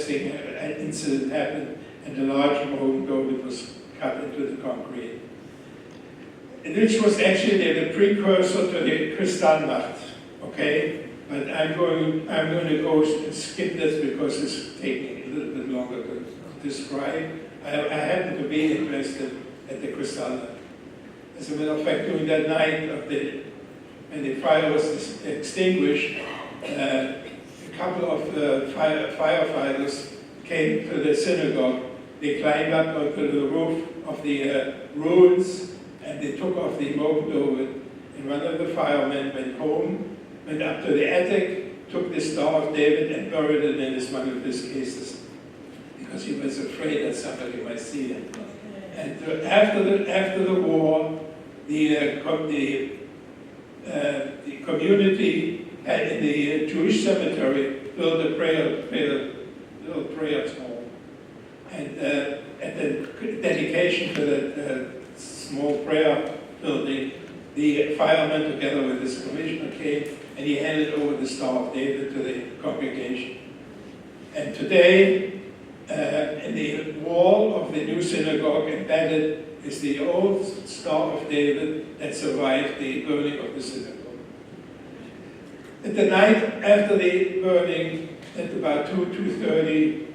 incident happened, and the large Mohawk building was cut into the concrete. Which was actually the precursor to the Kristallnacht, okay? But I'm going to go and skip this because it's taking a little bit longer to describe. I happen to be interested at the Kristallnacht. As a matter of fact, during that night when the fire was extinguished, a couple of firefighters came to the synagogue. They climbed up onto the roof of the ruins, and they took off the Mohawk building. And one of the firemen went home, went up to the attic, took the Star of David and buried it in one of his cases, because he was afraid that somebody might see it. And after the war, the community had in the Jewish cemetery built a little prayer hall. And at the dedication to the small prayer building, the fireman, together with his commissioner, came and he handed over the Star of David to the congregation. And today, in the wall of the new synagogue embedded is the old Star of David that survived the burning of the synagogue. At the night after the burning, at about 2:30,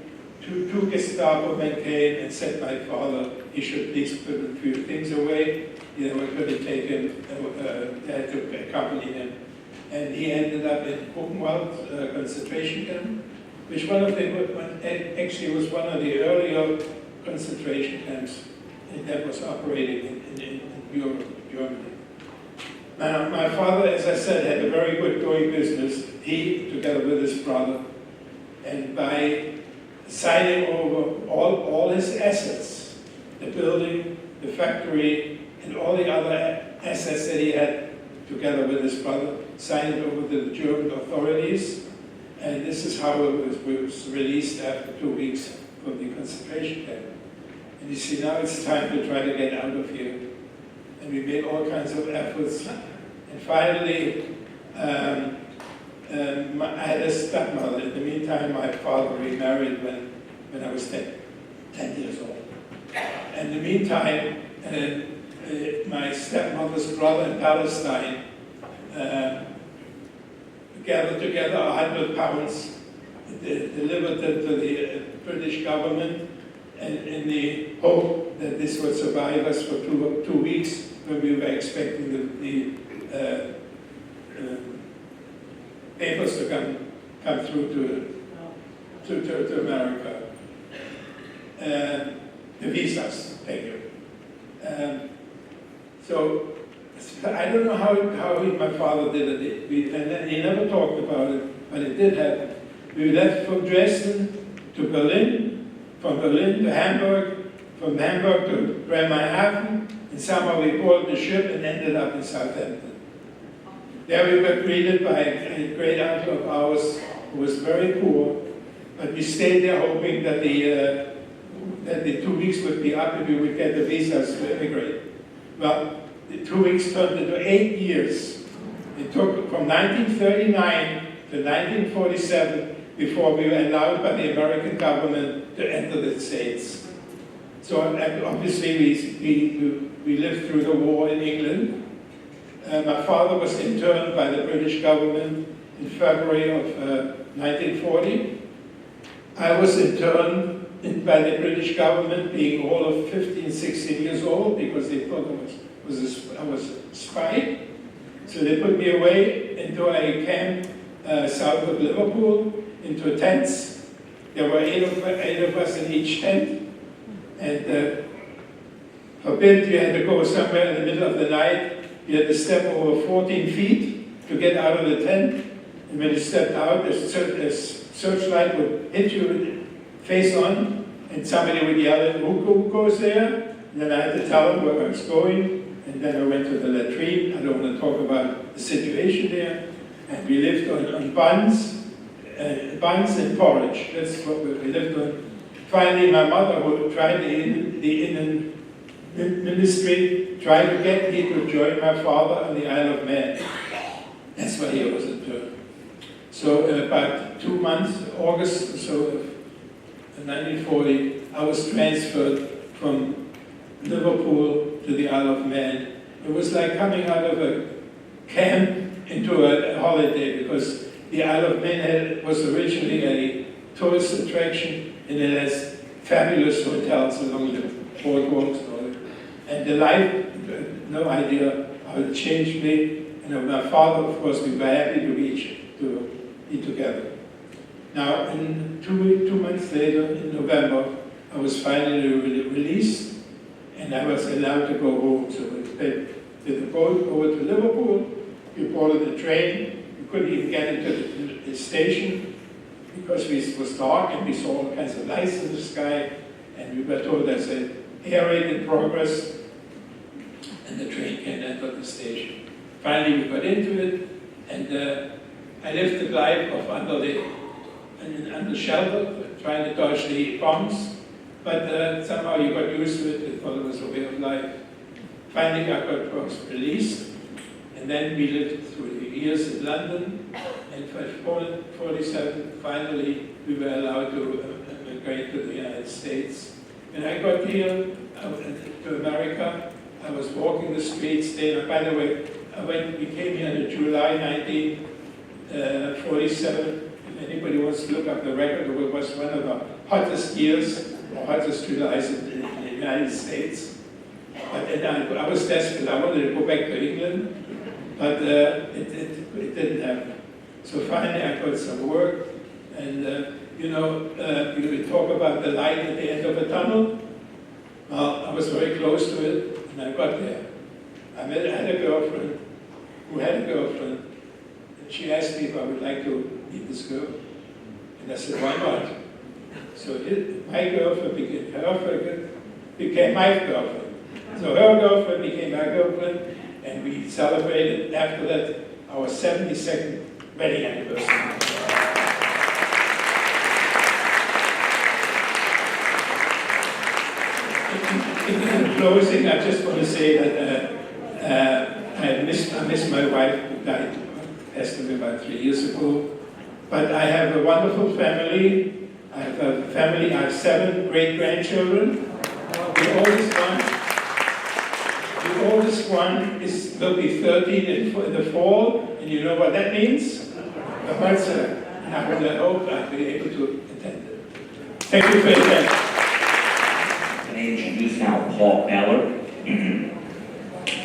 two Gestapo men came and said my father, he should please put a few things away. They were going to take him, they had to accompany him. And he ended up in Buchenwald concentration camp, which actually was one of the earlier concentration camps that was operating in Europe, Germany. Now, my father, as I said, had a very good going business, he together with his brother, and by signing over all his assets, the building, the factory, and all the other assets that he had together with his brother, signed it over to the German authorities, and this is how it was released after 2 weeks from the concentration camp. And you see, now it's time to try to get out of here. And we made all kinds of efforts. And finally, I had a stepmother. In the meantime, my father remarried when I was 10 years old. In the meantime, my stepmother's brother in Palestine gathered together 100 pounds, delivered them to the British government, and in the hope that this would survive us for two weeks when we were expecting the papers to come through to America. The visas, thank you. So I don't know how my father did it. And he never talked about it, but it did happen. We left from Dresden to Berlin, from Berlin to Hamburg, from Hamburg to Bremerhaven, and somehow we boarded the ship and ended up in Southampton. There we were greeted by a great uncle of ours who was very poor, but we stayed there hoping that the 2 weeks would be up and we would get the visas to immigrate. Well, the 2 weeks turned into 8 years. It took from 1939 to 1947 before we were allowed by the American government to enter the States. So obviously we lived through the war in England. My father was interned by the British government in February of 1940. I was interned by the British government being all of 15, 16 years old because they thought I was a spy. So they put me away into a camp south of Liverpool, into tents. There were eight of us in each tent. And forbid you had to go somewhere in the middle of the night. You had to step over 14 feet to get out of the tent. And when you stepped out, the searchlight would hit you face on, and somebody would yell, who goes there? And then I had to tell them where I was going. And then I went to the latrine. I don't want to talk about the situation there. And we lived on buns and porridge. That's what we lived on. Finally, my mother, who tried the Indian ministry, tried to get me to join my father on the Isle of Man. That's why he was interned. So about 2 months, August or so of 1940, I was transferred from Liverpool to the Isle of Man. It was like coming out of a camp into a holiday because the Isle of Man was originally a tourist attraction, and it has fabulous hotels along the boardwalks. And the life, no idea how it changed me. And my father, of course, we were happy to be together. Now, in 2 months later, in November, I was finally released, and I was allowed to go home. So we did the boat over to Liverpool. We boarded the train. We couldn't even get into the station because it was dark and we saw all kinds of lights in the sky. And we were told there's an air raid in progress, and the train can't enter the station. Finally, we got into it, and I lived the life of under shelter, trying to dodge the bombs, but somehow you got used to it. I thought it was a way of life. Finally, I was released, and then we lived through the years in London, and for 1947, finally, we were allowed to immigrate to the United States. When I got here to America, I was walking the streets there. By the way, we came here in July 1947. If anybody wants to look up the record, it was one of the hottest years, or hottest Julys in the United States. But I was desperate. I wanted to go back to England, but it didn't happen. So finally, I got some work, and we talk about the light at the end of a tunnel. Well, I was very close to it, and I got there. I had a girlfriend who had a girlfriend, and she asked me if I would like to meet this girl. And I said, why not? So my girlfriend became my girlfriend. So her girlfriend became my girlfriend, and we celebrated, after that, our 72nd wedding anniversary. In closing, I just want to say that I miss my wife, who died, passed away about 3 years ago. But I have a wonderful family. I have 7 great-grandchildren. The oldest one will be 13 in the fall, and you know what that means? A birthday. And I hope I'll be able to attend it. Thank you for your attention. I introduce now Paul Beller.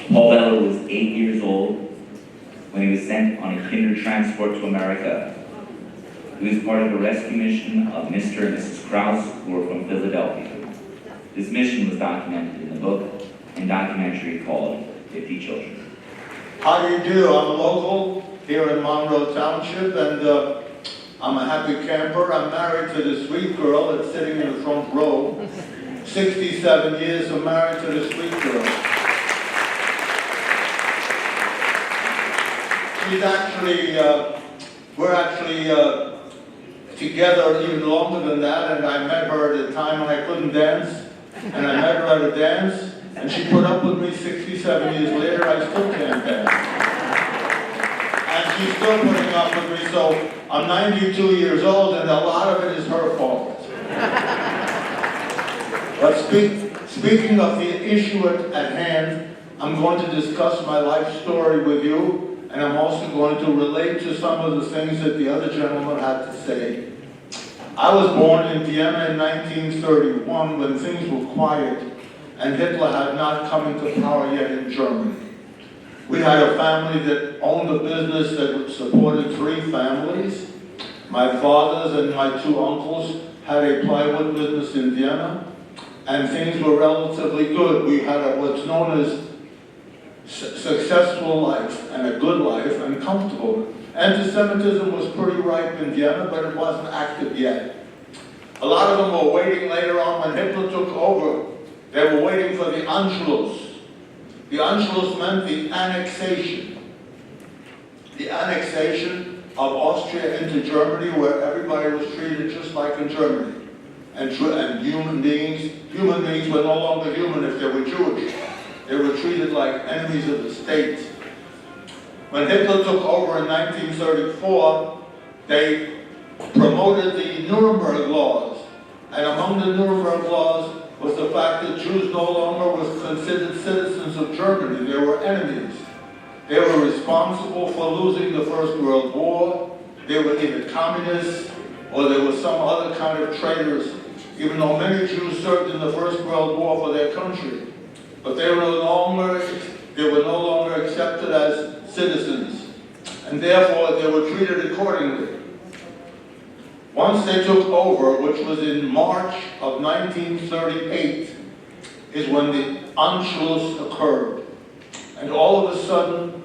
Paul Beller was 8 years old when he was sent on a kinder transport to America. He was part of a rescue mission of Mr. and Mrs. Krause, who were from Philadelphia. This mission was documented in the book and documentary called 50 Children. How do you do? I'm a local here in Monroe Township, and I'm a happy camper. I'm married to this sweet girl that's sitting in the front row. 67 years of married to this sweet girl. She's actually, we're actually together even longer than that, and I met her at a time when I couldn't dance, and I met her at a dance, and she put up with me. 67 years later, I still can't dance. And she's still putting up with me, so I'm 92 years old, and a lot of it is her fault. But speaking of the issue at hand, I'm going to discuss my life story with you, and I'm also going to relate to some of the things that the other gentleman had to say. I was born in Vienna in 1931 when things were quiet and Hitler had not come into power yet in Germany. We had a family that owned a business that supported 3 families. My fathers and my 2 uncles had a plywood business in Vienna, and things were relatively good. We had what's known as successful life and a good life and comfortable. Anti-Semitism was pretty ripe in Vienna, but it wasn't active yet. A lot of them were waiting later on when Hitler took over. They were waiting for the Anschluss. The Anschluss meant the annexation. The annexation of Austria into Germany, where everybody was treated just like in Germany. And human beings were no longer human if they were Jewish. They were treated like enemies of the state. When Hitler took over in 1934, they promoted the Nuremberg laws. And among the Nuremberg laws was the fact that Jews no longer were considered citizens of Germany. They were enemies. They were responsible for losing the First World War. They were either communists or they were some other kind of traitors, even though many Jews served in the First World War for their country. But they were no longer accepted as citizens, and therefore they were treated accordingly. Once they took over, which was in March of 1938, is when the Anschluss occurred. And all of a sudden,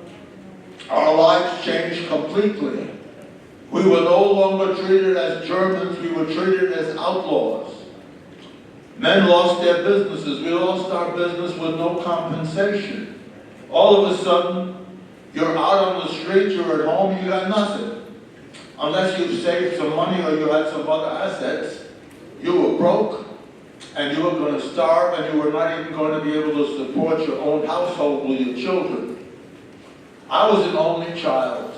our lives changed completely. We were no longer treated as Germans, we were treated as outlaws. Men lost their businesses. We lost our business with no compensation. All of a sudden, you're out on the street, you're at home, you got nothing. Unless you've saved some money or you had some other assets, you were broke, and you were going to starve, and you were not even going to be able to support your own household with your children. I was an only child.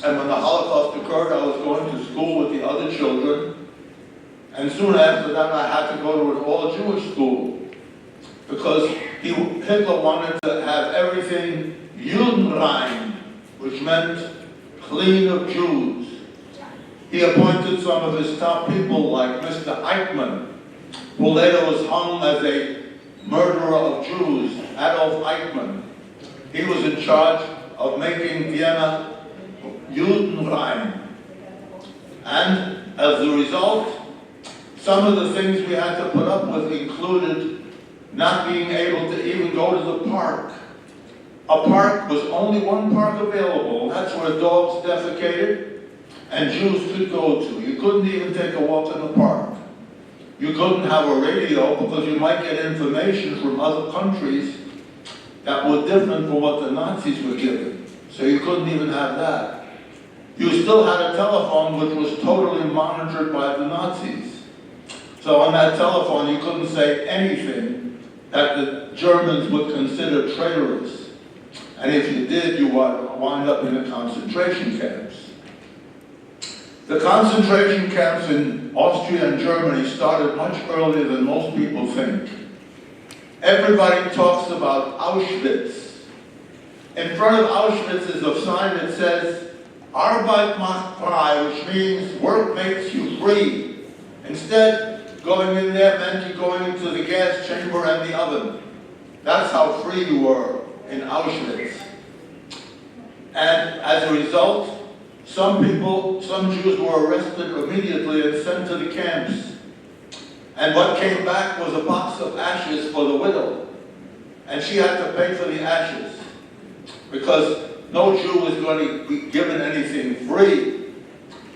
And when the Holocaust occurred, I was going to school with the other children. And soon after that, I had to go to an all-Jewish school because Hitler wanted to have everything Judenrein, which meant clean of Jews. He appointed some of his top people like Mr. Eichmann, who later was hung as a murderer of Jews, Adolf Eichmann. He was in charge of making Vienna Judenrein. And as a result, some of the things we had to put up with included not being able to even go to the park. A park was only one park available, and that's where dogs defecated and Jews could go to. You couldn't even take a walk in the park. You couldn't have a radio because you might get information from other countries that were different from what the Nazis were giving. So you couldn't even have that. You still had a telephone which was totally monitored by the Nazis. So on that telephone, you couldn't say anything that the Germans would consider traitorous. And if you did, you would wind up in the concentration camps. The concentration camps in Austria and Germany started much earlier than most people think. Everybody talks about Auschwitz. In front of Auschwitz is a sign that says, Arbeit macht frei, which means work makes you free. Instead, going in there meant you going into the gas chamber and the oven. That's how free you were in Auschwitz. And as a result, some Jews were arrested immediately and sent to the camps. And what came back was a box of ashes for the widow. And she had to pay for the ashes. because no Jew was going to be given anything free.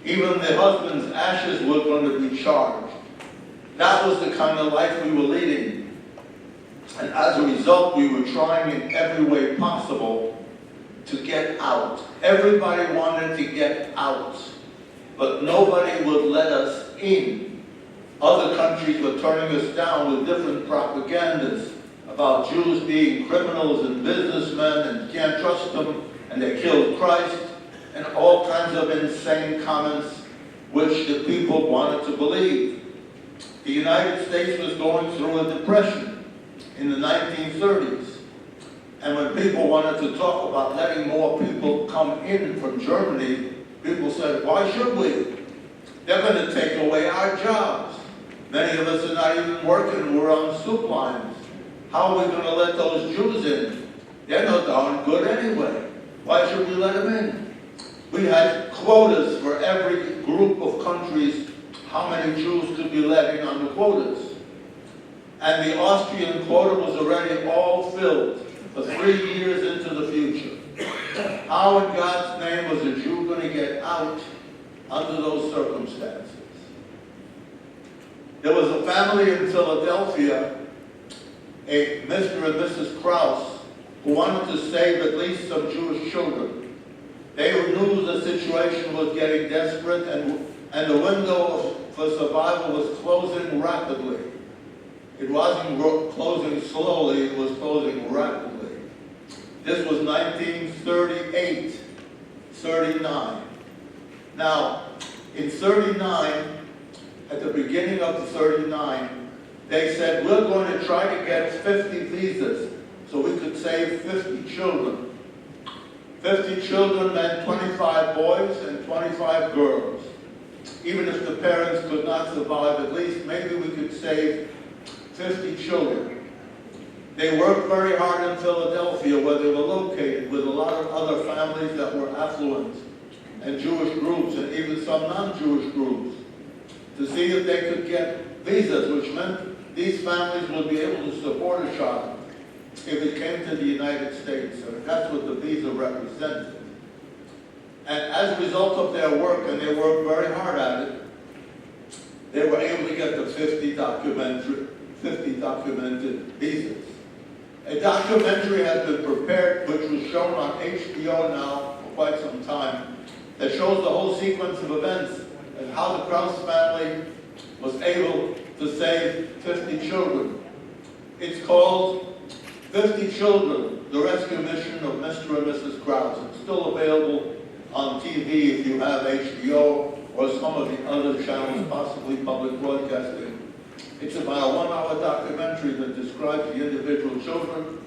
Even the husband's ashes were going to be charged. That was the kind of life we were leading. And as a result, we were trying in every way possible to get out. Everybody wanted to get out, but nobody would let us in. Other countries were turning us down with different propagandas about Jews being criminals and businessmen and can't trust them, and they killed Christ, and all kinds of insane comments which the people wanted to believe. The United States was going through a depression in the 1930s. And when people wanted to talk about letting more people come in from Germany, people said, why should we? They're going to take away our jobs. Many of us are not even working, we're on soup lines. How are we going to let those Jews in? They're no darn good anyway. Why should we let them in? We had quotas for every group of countries, how many Jews could be let in on the quotas. And the Austrian quota was already all filled for 3 years into the future. How in God's name was a Jew going to get out under those circumstances? There was a family in Philadelphia, a Mr. and Mrs. Krause, who wanted to save at least some Jewish children. They knew the situation was getting desperate, and the window for survival was closing rapidly. It wasn't closing slowly, it was closing rapidly. This was 1938, 39. Now, in 39, at the beginning of 39, they said, we're going to try to get 50 visas so we could save 50 children. 50 children meant 25 boys and 25 girls. Even if the parents could not survive, at least maybe we could save 50 children. They worked very hard in Philadelphia, where they were located, with a lot of other families that were affluent, and Jewish groups, and even some non-Jewish groups, to see if they could get visas, which meant these families would be able to support a child if it came to the United States. And that's what the visa represented. And as a result of their work, and they worked very hard at it, they were able to get the 50 documented visas. A documentary has been prepared, which was shown on HBO now for quite some time, that shows the whole sequence of events and how the Krause family was able to save 50 children. It's called 50 Children, The Rescue Mission of Mr. and Mrs. Krause. It's still available on TV if you have HBO or some of the other channels, possibly public broadcasting. It's about a 1-hour documentary that describes the individual children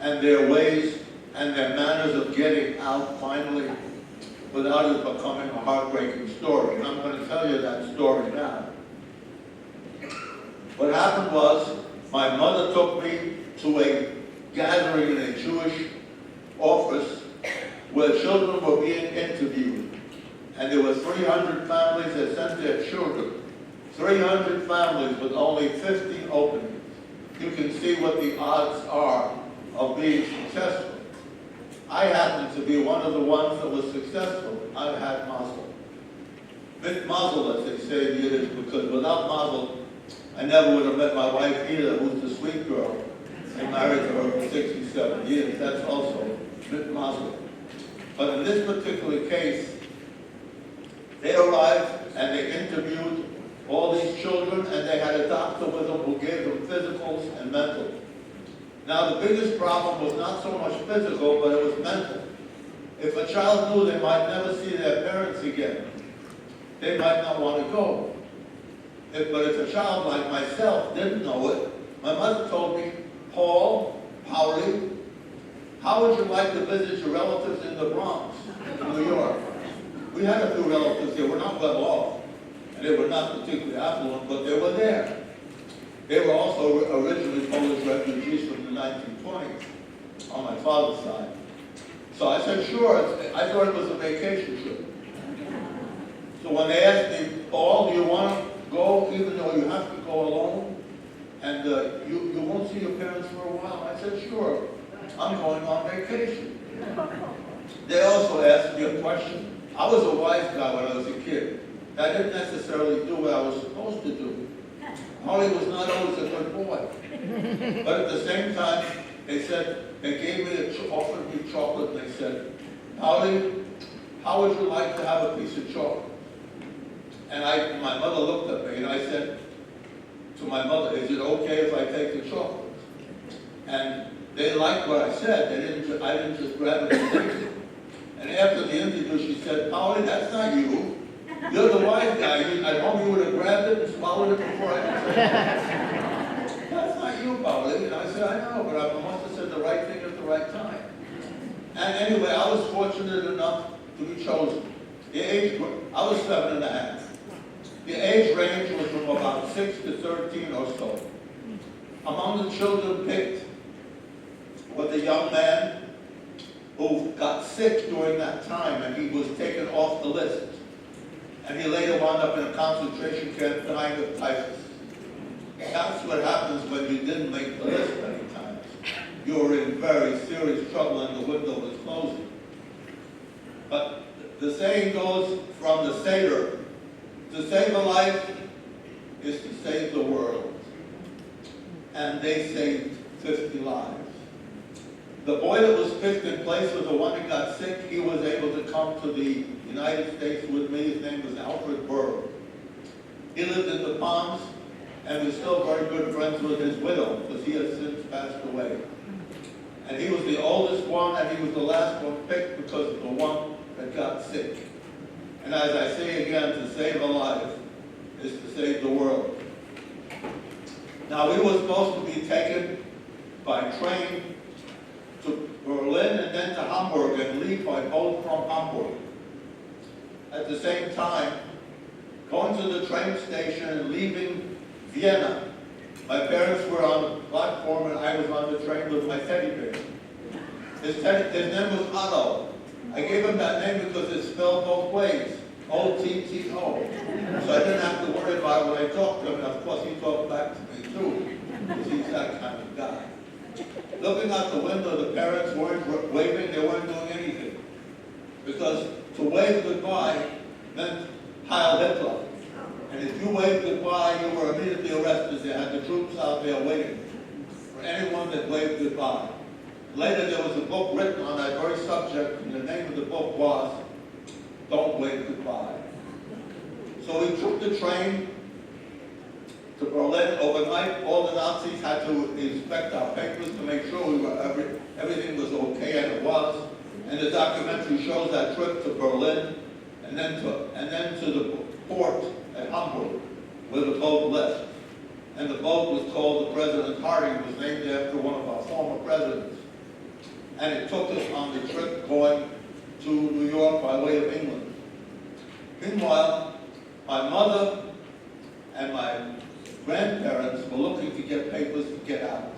and their ways and their manners of getting out finally without it becoming a heartbreaking story. And I'm going to tell you that story now. What happened was, my mother took me to a gathering in a Jewish office where children were being interviewed. And there were 300 families that sent their children. 300 families with only 50 openings. You can see what the odds are of being successful. I happen to be one of the ones that was successful. I had mazel. Mit mazel, as they say in Yiddish, because without mazel, I never would have met my wife either, who's the sweet girl. I married her for 67 years. That's also mit mazel. But in this particular case, they arrived and they interviewed all these children, and they had a doctor with them who gave them physicals and mental. Now, the biggest problem was not so much physical, but it was mental. If a child knew they might never see their parents again, they might not want to go. But if a child like myself didn't know it, my mother told me, Pauli, how would you like to visit your relatives in the Bronx, in New York? We had a few relatives there. We're not well off, and they were not particularly affluent, but they were there. They were also originally Polish refugees from the 1920s on my father's side. So I said, sure. I thought it was a vacation trip. So when they asked me, Paul, do you want to go, even though you have to go alone, and you won't see your parents for a while? I said, sure. I'm going on vacation. They also asked me a question. I was a wise guy when I was a kid. I didn't necessarily do what I was supposed to do. Holly was not always a good boy. But at the same time, they gave me, offered me chocolate, and they said, Holly, how would you like to have a piece of chocolate? And my mother looked at me, and I said to my mother, is it okay if I take the chocolate? And they liked what I said. I didn't just grab it and take it. And after the interview, she said, Holly, that's not you. You're the wise guy. I hope you would have grabbed it and swallowed it before I could say it. That's not you, Pauli. And I said, I know, but I must have said the right thing at the right time. And anyway, I was fortunate enough to be chosen. I was 7½. The age range was from about 6 to 13 or so. Among the children picked was a young man who got sick during that time, and he was taken off the list. And he later wound up in a concentration camp dying of typhus. That's what happens when you didn't make the list many times. You were in very serious trouble and the window was closing. But the saying goes from the Seder, to save a life is to save the world. And they saved 50 lives. The boy that was picked in place was the one who got sick. He was able to come to the United States with me. His name was Alfred Burr. He lived in the Palms and was still very good friends with his widow because he has since passed away. And he was the oldest one and he was the last one picked because of the one that got sick. And as I say again, to save a life is to save the world. Now we were supposed to be taken by train to Berlin and then to Hamburg and leave by boat from Hamburg. At the same time, going to the train station and leaving Vienna. My parents were on the platform and I was on the train with my teddy bear. His name was Otto. I gave him that name because it's spelled both ways, O-T-T-O. So I didn't have to worry about it when I talked to him, and of course he talked back to me too, because he's that kind of guy. Looking out the window, the parents weren't waving, they weren't doing anything. Because to wave goodbye meant Heil Hitler. And if you waved goodbye, you were immediately arrested. They had the troops out there waiting for anyone that waved goodbye. Later there was a book written on that very subject, and the name of the book was, Don't Wave Goodbye. So we took the train to Berlin overnight. All the Nazis had to inspect our papers to make sure everything was okay, and it was. And the documentary shows that trip to Berlin, and then to the port at Hamburg, where the boat left. And the boat was called the President Harding, was named after one of our former presidents. And it took us on the trip going to New York by way of England. Meanwhile, my mother and my grandparents were looking to get papers to get out.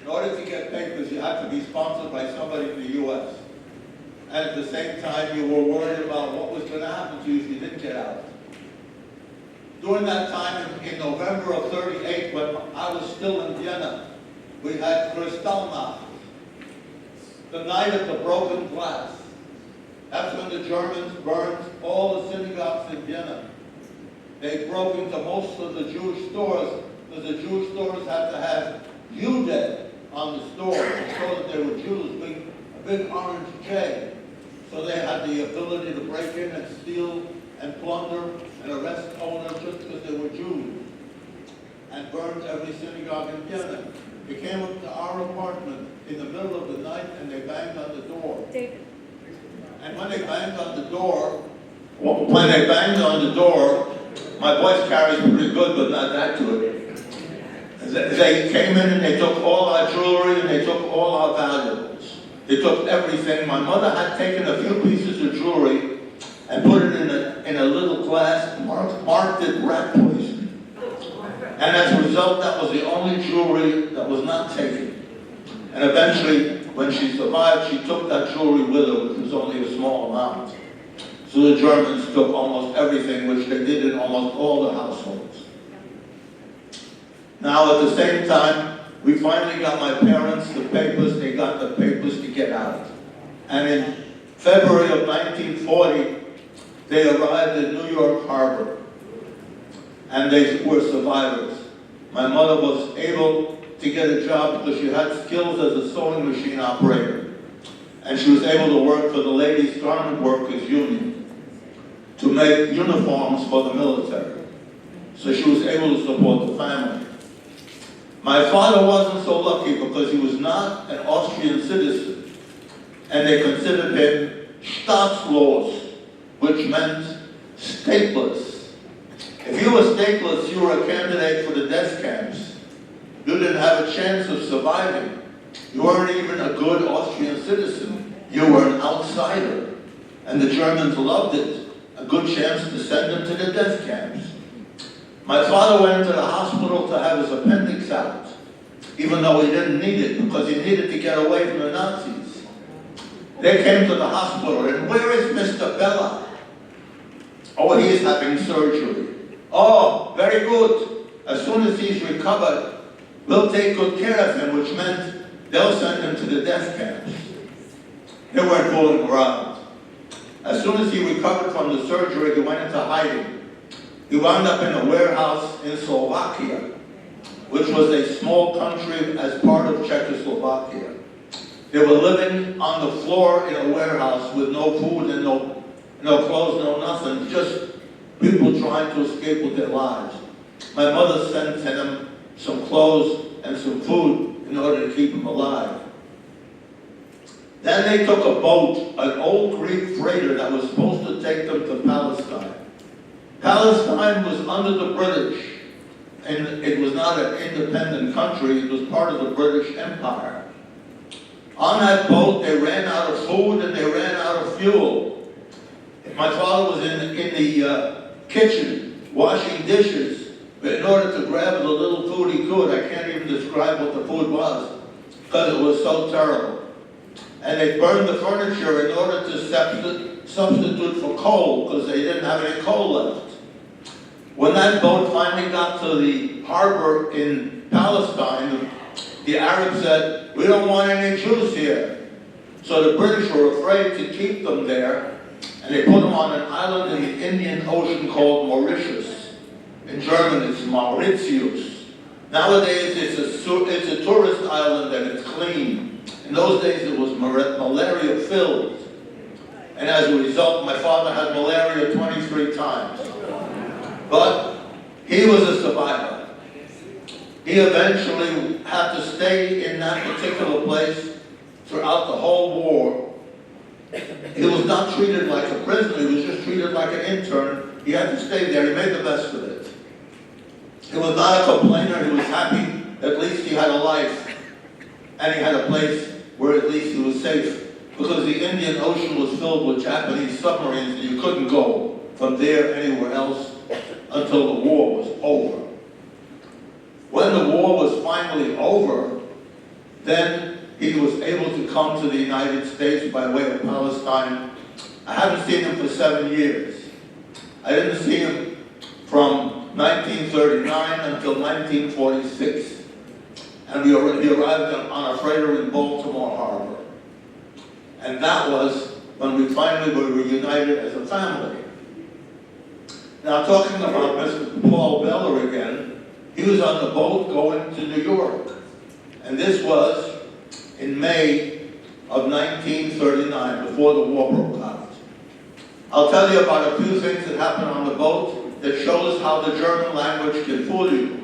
In order to get papers, you had to be sponsored by somebody in the U.S. And at the same time, you were worried about what was going to happen to you if you didn't get out. During that time, in November of '38, when I was still in Vienna, we had Kristallnacht, the night of the broken glass. That's when the Germans burned all the synagogues in Vienna. They broke into most of the Jewish stores, because the Jewish stores had to have Jude on the store to show that they were Jews, a big orange J. So they had the ability to break in and steal and plunder and arrest owners just because they were Jews, and burned every synagogue in Vienna. They came up to our apartment in the middle of the night and they banged on the door. And when they banged on the door, my voice carries pretty good, but not that good. They came in and they took all our jewelry and they took all our valuables. They took everything. My mother had taken a few pieces of jewelry and put it in a little glass, marked it rat poison. And as a result, that was the only jewelry that was not taken. And eventually, when she survived, she took that jewelry with her, which was only a small amount. So the Germans took almost everything, which they did in almost all the households. Now, at the same time, we finally got my parents the papers, they got the papers to get out. And in February of 1940, they arrived at New York Harbor, and they were survivors. My mother was able to get a job because she had skills as a sewing machine operator, and she was able to work for the Ladies Garment Workers Union to make uniforms for the military. So she was able to support the family. My father wasn't so lucky because he was not an Austrian citizen, and they considered him Staatslos, which meant stateless. If you were stateless, you were a candidate for the death camps. You didn't have a chance of surviving. You weren't even a good Austrian citizen. You were an outsider. And the Germans loved it. A good chance to send him to the death camps. My father went to the hospital to have his appendix out, even though he didn't need it, because he needed to get away from the Nazis. They came to the hospital, and where is Mr. Bella? Oh, he's having surgery. Oh, very good. As soon as he's recovered, we'll take good care of him, which meant they'll send him to the death camps. They weren't fooling around. As soon as he recovered from the surgery, he went into hiding. He wound up in a warehouse in Slovakia, which was a small country as part of Czechoslovakia. They were living on the floor in a warehouse with no food and no clothes, no nothing, just people trying to escape with their lives. My mother sent him some clothes and some food in order to keep him alive. Then they took a boat, an old Greek freighter that was supposed to take them to Palestine. Palestine was under the British, and it was not an independent country, it was part of the British Empire. On that boat, they ran out of food and they ran out of fuel. My father was in the kitchen washing dishes, but in order to grab the little food he could, I can't even describe what the food was, because it was so terrible. And they burned the furniture in order to substitute for coal, because they didn't have any coal left. When that boat finally got to the harbor in Palestine, the Arabs said, "We don't want any Jews here." So the British were afraid to keep them there, and they put them on an island in the Indian Ocean called Mauritius. In German, it's Mauritius. Nowadays, it's a tourist island and it's clean. In those days, it was malaria-filled. And as a result, my father had malaria 23 times. But he was a survivor. He eventually had to stay in that particular place throughout the whole war. He was not treated like a prisoner, he was just treated like an intern. He had to stay there, he made the best of it. He was not a complainer, he was happy, at least he had a life. And he had a place where at least he was safe. Because the Indian Ocean was filled with Japanese submarines and you couldn't go from there anywhere else until the war was over. When the war was finally over, then he was able to come to the United States by way of Palestine. I haven't seen him for 7 years. I didn't see him from 1939 until 1946. And he arrived on a freighter in Baltimore Harbor. And that was when we finally were reunited as a family. Now, talking about Mr. Paul Beller again, he was on the boat going to New York. And this was in May of 1939, before the war broke out. I'll tell you about a few things that happened on the boat that shows how the German language can fool you.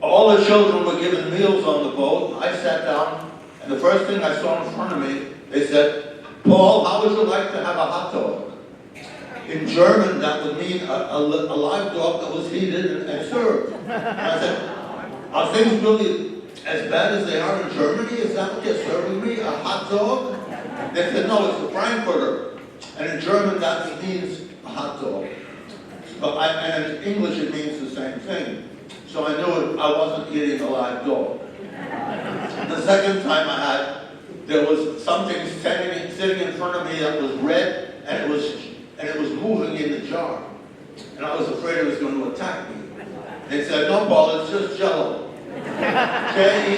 All the children were given meals on the boat. I sat down, and the first thing I saw in front of me, they said, "Paul, how would you like to have a hot dog?" In German, that would mean a live dog that was heated and served. And I said, "Are things really as bad as they are in Germany? Is that what you're serving me, a hot dog?" They said, "No, it's a Frankfurter." And in German, that means a hot dog. And in English, it means the same thing. So I knew I wasn't eating a live dog. The second time I had, there was something sitting in front of me that was red, and it was moving in the jar. And I was afraid it was going to attack me. They said, "No, Paul, it's just Jell-O."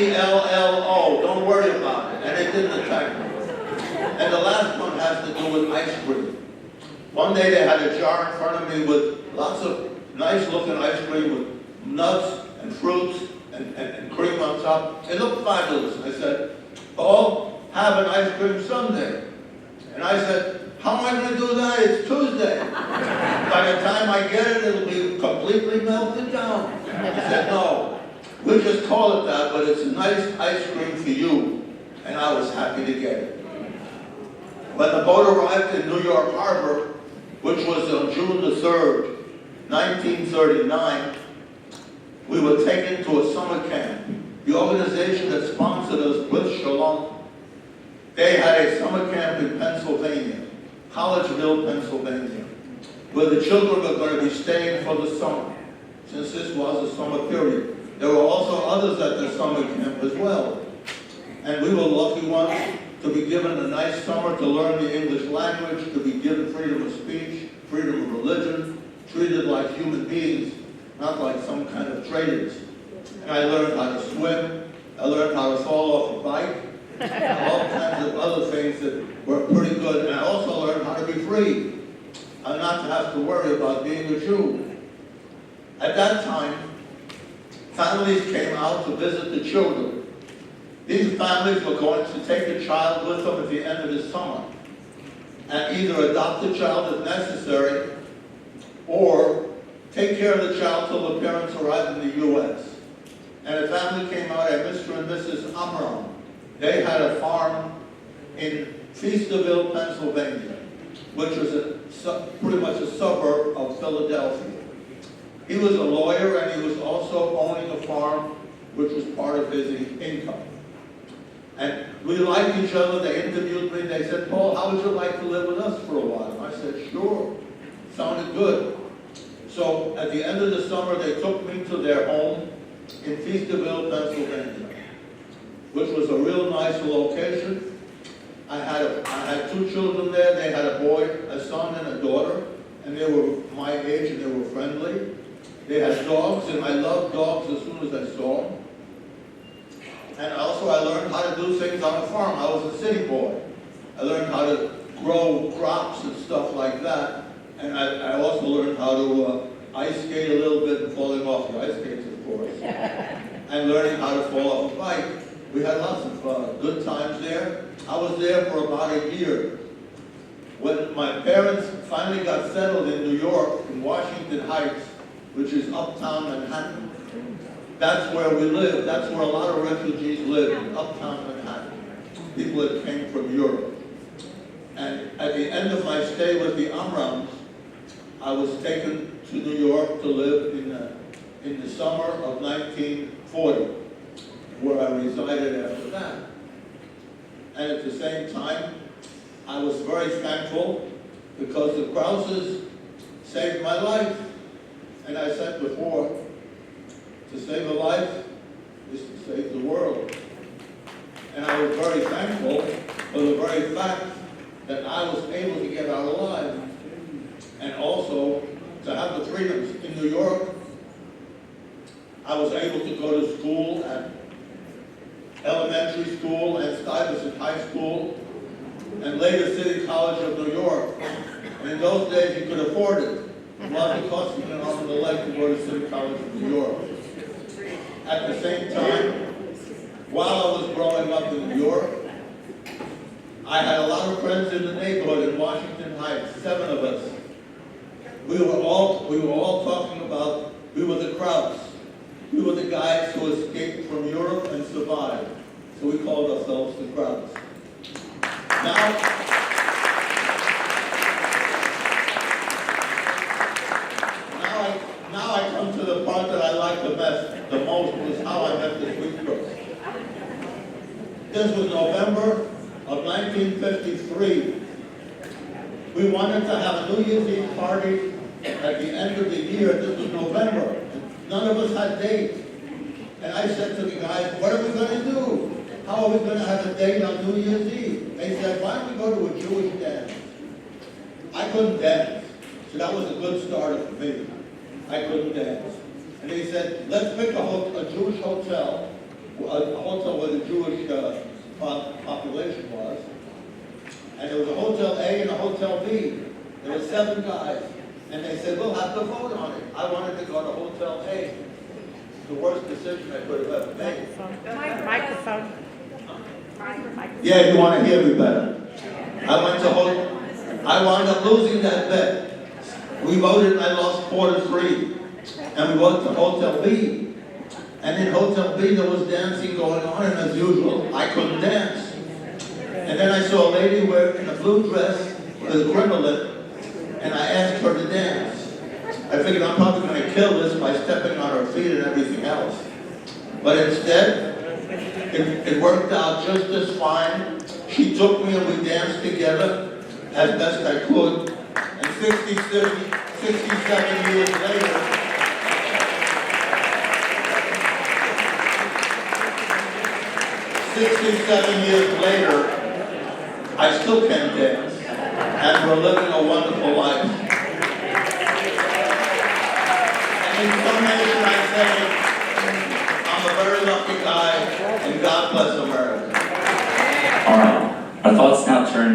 Jello. Don't worry about it. And it didn't attack me. And the last one has to do with ice cream. One day they had a jar in front of me with lots of nice looking ice cream with nuts and fruits and cream on top. It looked fabulous. I said, "Oh, have an ice cream sundae." And I said, "How am I going to do that? It's Tuesday. By the time I get it, it'll be completely melted down." He said, "No, we'll just call it that, but it's a nice ice cream for you." And I was happy to get it. When the boat arrived in New York Harbor, which was on June the 3rd, 1939, we were taken to a summer camp. The organization that sponsored us, Blis Shalom, they had a summer camp in Pennsylvania, Collegeville, Pennsylvania, where the children were going to be staying for the summer, since this was a summer period. There were also others at the summer camp as well. And we were lucky ones to be given a nice summer to learn the English language, to be given freedom of speech, freedom of religion, treated like human beings, not like some kind of traitors. And I learned how to swim, I learned how to fall off a bike, and all kinds of other things that were pretty good. And I also learned how to be free, and not to have to worry about being a Jew. At that time, families came out to visit the children. These families were going to take the child with them at the end of the summer and either adopt the child if necessary or take care of the child till the parents arrived in the U.S. And a family came out, a Mr. and Mrs. Amram. They had a farm in Feasterville, Pennsylvania, which was pretty much a suburb of Philadelphia. He was a lawyer and he was also owning a farm, which was part of his income. And we liked each other. They interviewed me. They said, "Paul, how would you like to live with us for a while?" And I said, "Sure." Sounded good. So at the end of the summer, they took me to their home in Feasterville, Pennsylvania, which was a real nice location. I had two children there. They had a boy, a son, and a daughter, and they were my age and they were friendly. They had dogs, and I loved dogs as soon as I saw them. And also I learned how to do things on a farm. I was a city boy. I learned how to grow crops and stuff like that. And I also learned how to ice skate a little bit and falling off the ice skates, of course. And learning how to fall off a bike. We had lots of good times there. I was there for about a year. When my parents finally got settled in New York, in Washington Heights, which is uptown Manhattan, that's where we live. That's where a lot of refugees live, in uptown Manhattan. People that came from Europe. And at the end of my stay with the Amrams, I was taken to New York to live in the summer of 1940, where I resided after that. And at the same time, I was very thankful because the Krauses saved my life. And I said before, to save a life is to save the world. And I was very thankful for the very fact that I was able to get out alive and also to have the freedoms. In New York, I was able to go to school at elementary school and Stuyvesant High School and later City College of New York. And in those days, you could afford it. It wasn't costing an arm and a leg to go to City College of New York. At the same time, while I was growing up in New York, I had a lot of friends in the neighborhood in Washington Heights, 7 of us. We were all talking about, we were the Krauts. We were the guys who escaped from Europe and survived. So we called ourselves the Krauts. Now I come to the part that I like the most, was how I met this sweet girl. This was November of 1953. We wanted to have a New Year's Eve party at the end of the year. This was November. None of us had dates. And I said to the guys, "What are we going to do? How are we going to have a date on New Year's Eve?" They said, "Why don't we go to a Jewish dance?" I couldn't dance, so that was a good start for me. I couldn't dance. And he said, let's pick a Jewish hotel, a hotel where the Jewish population was. And there was a Hotel A and a Hotel B. There were 7 guys. And they said, we'll have to vote on it. I wanted to go to Hotel A. The worst decision I could have ever made. Microphone. Yeah, you want to hear me better. I wound up losing that bet. We voted and I lost 4-3. And we went to Hotel B. And in Hotel B there was dancing going on, and as usual, I couldn't dance. And then I saw a lady in a blue dress with a crinoline, and I asked her to dance. I figured I'm probably going to kill this by stepping on her feet and everything else. But instead, it worked out just as fine. She took me and we danced together as best I could. And 67 years later, 67 years later, I still can dance, and we're living a wonderful life. And in summation, I say, I'm a very lucky guy, and God bless America. All right, our thoughts now turn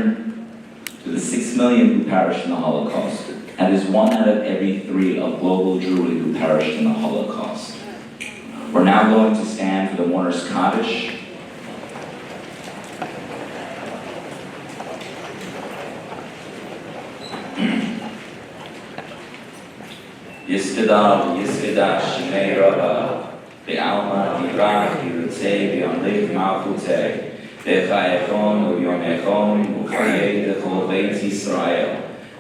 to the 6 million who perished in the Holocaust. That is 1 out of every 3 of global Jewry who perished in the Holocaust. We're now going to stand for the mourner's Kaddish. Yistada, Yisada, Shemei Rabba, Be'alma, Dirach, Yirutzei, Be'amlev Malchutei, Be'chayechon, U'yomechon, U'chayei Dechol Beit Yisrael,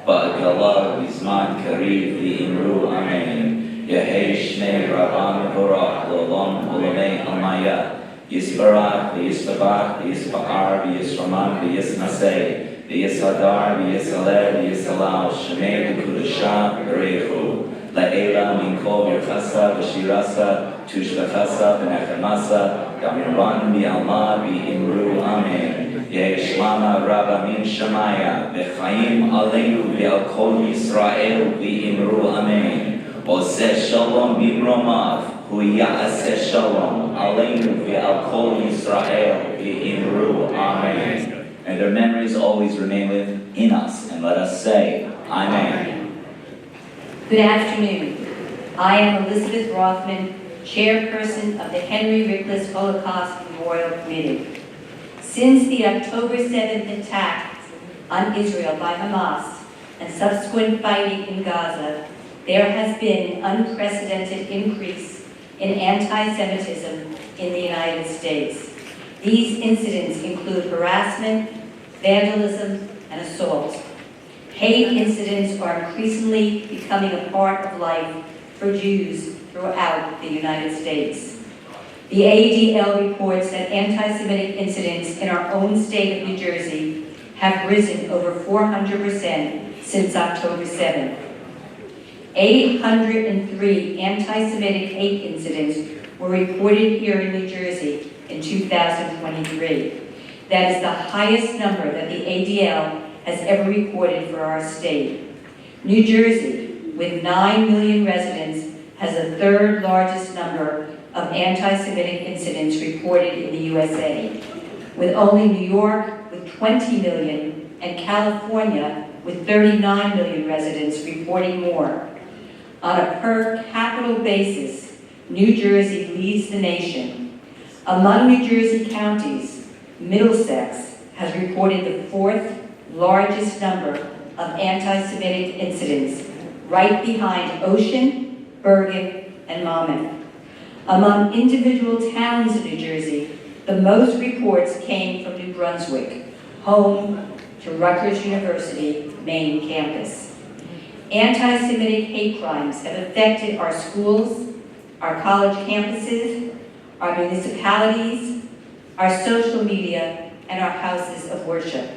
Ba'agala, Bizman, Kariv, V'imru, Amen, Yehei Shmei Rabba Mevorach, L'olam, Olamei Almaya, Yisbarach, V'yistabach, V'yisba'ar, V'yisraman, V'yisnasei, V'yishadar, V'yishaler, V'yishalal, Shemei D'Kudashah, Berechu, La'ela Minkol Yerchasa V'shirasa Tushvachasa V'nechemasa Gamiran Bi'alma Bi'imru Amen Yeshlama Rabba Min Shemaya V'chaim Aleinu V'al Kol Yisrael Bi'imru Amen Oseh Shalom B'imromav Hu Ya'aseh Shalom Aleinu V'al Kol Yisrael Bi'imru Amen. And their memories always remain within us, and let us say Amen. Good afternoon. I am Elizabeth Rothman, chairperson of the Henry Rickless Holocaust Memorial Committee. Since the October 7th attack on Israel by Hamas and subsequent fighting in Gaza, there has been an unprecedented increase in anti-Semitism in the United States. These incidents include harassment, vandalism, and assault. Hate incidents are increasingly becoming a part of life for Jews throughout the United States. The ADL reports that anti-Semitic incidents in our own state of New Jersey have risen over 400% since October 7th. 803 anti-Semitic hate incidents were reported here in New Jersey in 2023. That is the highest number that the ADL has ever recorded for our state. New Jersey, with 9 million residents, has the 3rd largest number of anti-Semitic incidents reported in the USA, with only New York with 20 million and California with 39 million residents reporting more. On a per capita basis, New Jersey leads the nation. Among New Jersey counties, Middlesex has reported the 4th largest number of anti-Semitic incidents, right behind Ocean, Bergen, and Monmouth. Among individual towns in New Jersey, the most reports came from New Brunswick, home to Rutgers University main campus. Anti-Semitic hate crimes have affected our schools, our college campuses, our municipalities, our social media, and our houses of worship.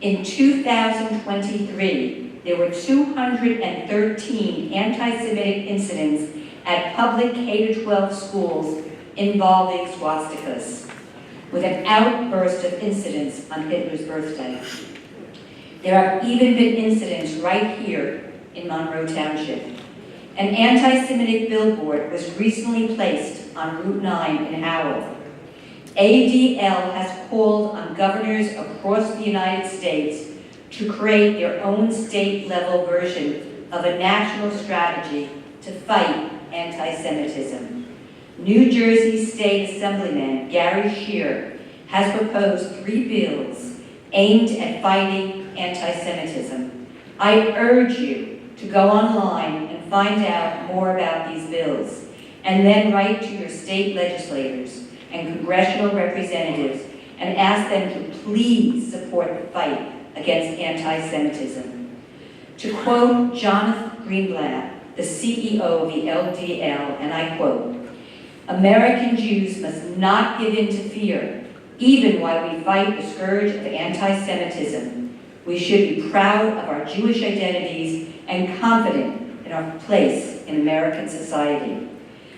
In 2023, there were 213 anti-Semitic incidents at public K-12 schools involving swastikas, with an outburst of incidents on Hitler's birthday. There have even been incidents right here in Monroe Township. An anti-Semitic billboard was recently placed on Route 9 in Howell. ADL has called on governors across the United States to create their own state-level version of a national strategy to fight anti-Semitism. New Jersey State Assemblyman Gary Scheer has proposed 3 bills aimed at fighting anti-Semitism. I urge you to go online and find out more about these bills, and then write to your state legislators and congressional representatives and ask them to please support the fight against anti-Semitism. To quote Jonathan Greenblatt, the CEO of the LDL, and I quote, "American Jews must not give in to fear, even while we fight the scourge of anti-Semitism. We should be proud of our Jewish identities and confident in our place in American society."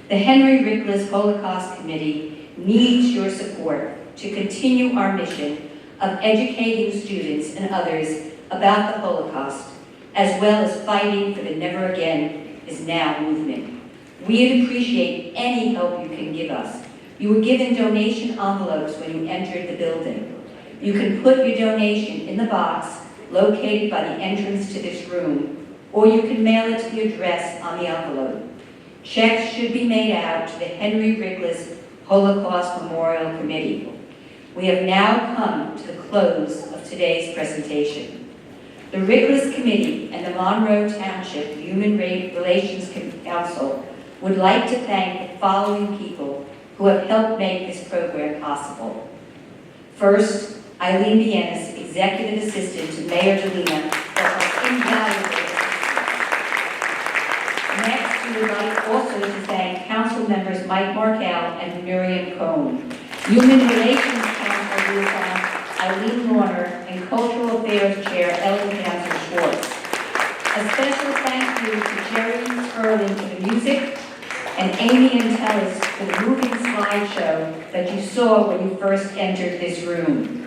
The Henry Rickless Holocaust Committee needs your support to continue our mission of educating students and others about the Holocaust, as well as fighting for the Never Again is Now movement. We'd appreciate any help you can give us. You were given donation envelopes when you entered the building. You can put your donation in the box located by the entrance to this room, or you can mail it to the address on the envelope. Checks should be made out to the Henry Rickless Holocaust Memorial Committee. We have now come to the close of today's presentation. The Rickless Committee and the Monroe Township Human Relations Council would like to thank the following people who have helped make this program possible. First, Eileen Viennas, Executive Assistant to Mayor DeLina, for her invaluable assistance. Next, we would like also to thank Council members Mike Markell and Miriam Cohn, Human Relations Council Liaison Eileen Warner, and Cultural Affairs Chair Ellen Hansen Schwartz. A special thank you to Jerry Sperling for the music and Amy Antelis for the moving slideshow that you saw when you first entered this room.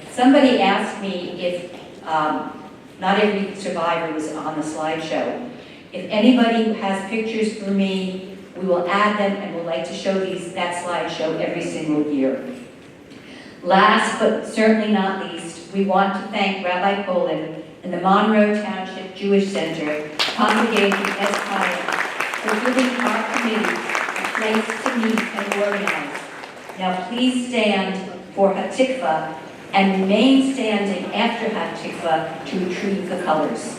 Somebody asked me if not every survivor was on the slideshow. If anybody has pictures for me, we will add them and we'd like to show that slideshow every single year. Last but certainly not least, we want to thank Rabbi Poland and the Monroe Township Jewish Center, Congregation Espire, for giving our committee a place to meet and organize. Now please stand for Hatikva and remain standing after Hatikva to retrieve the colors.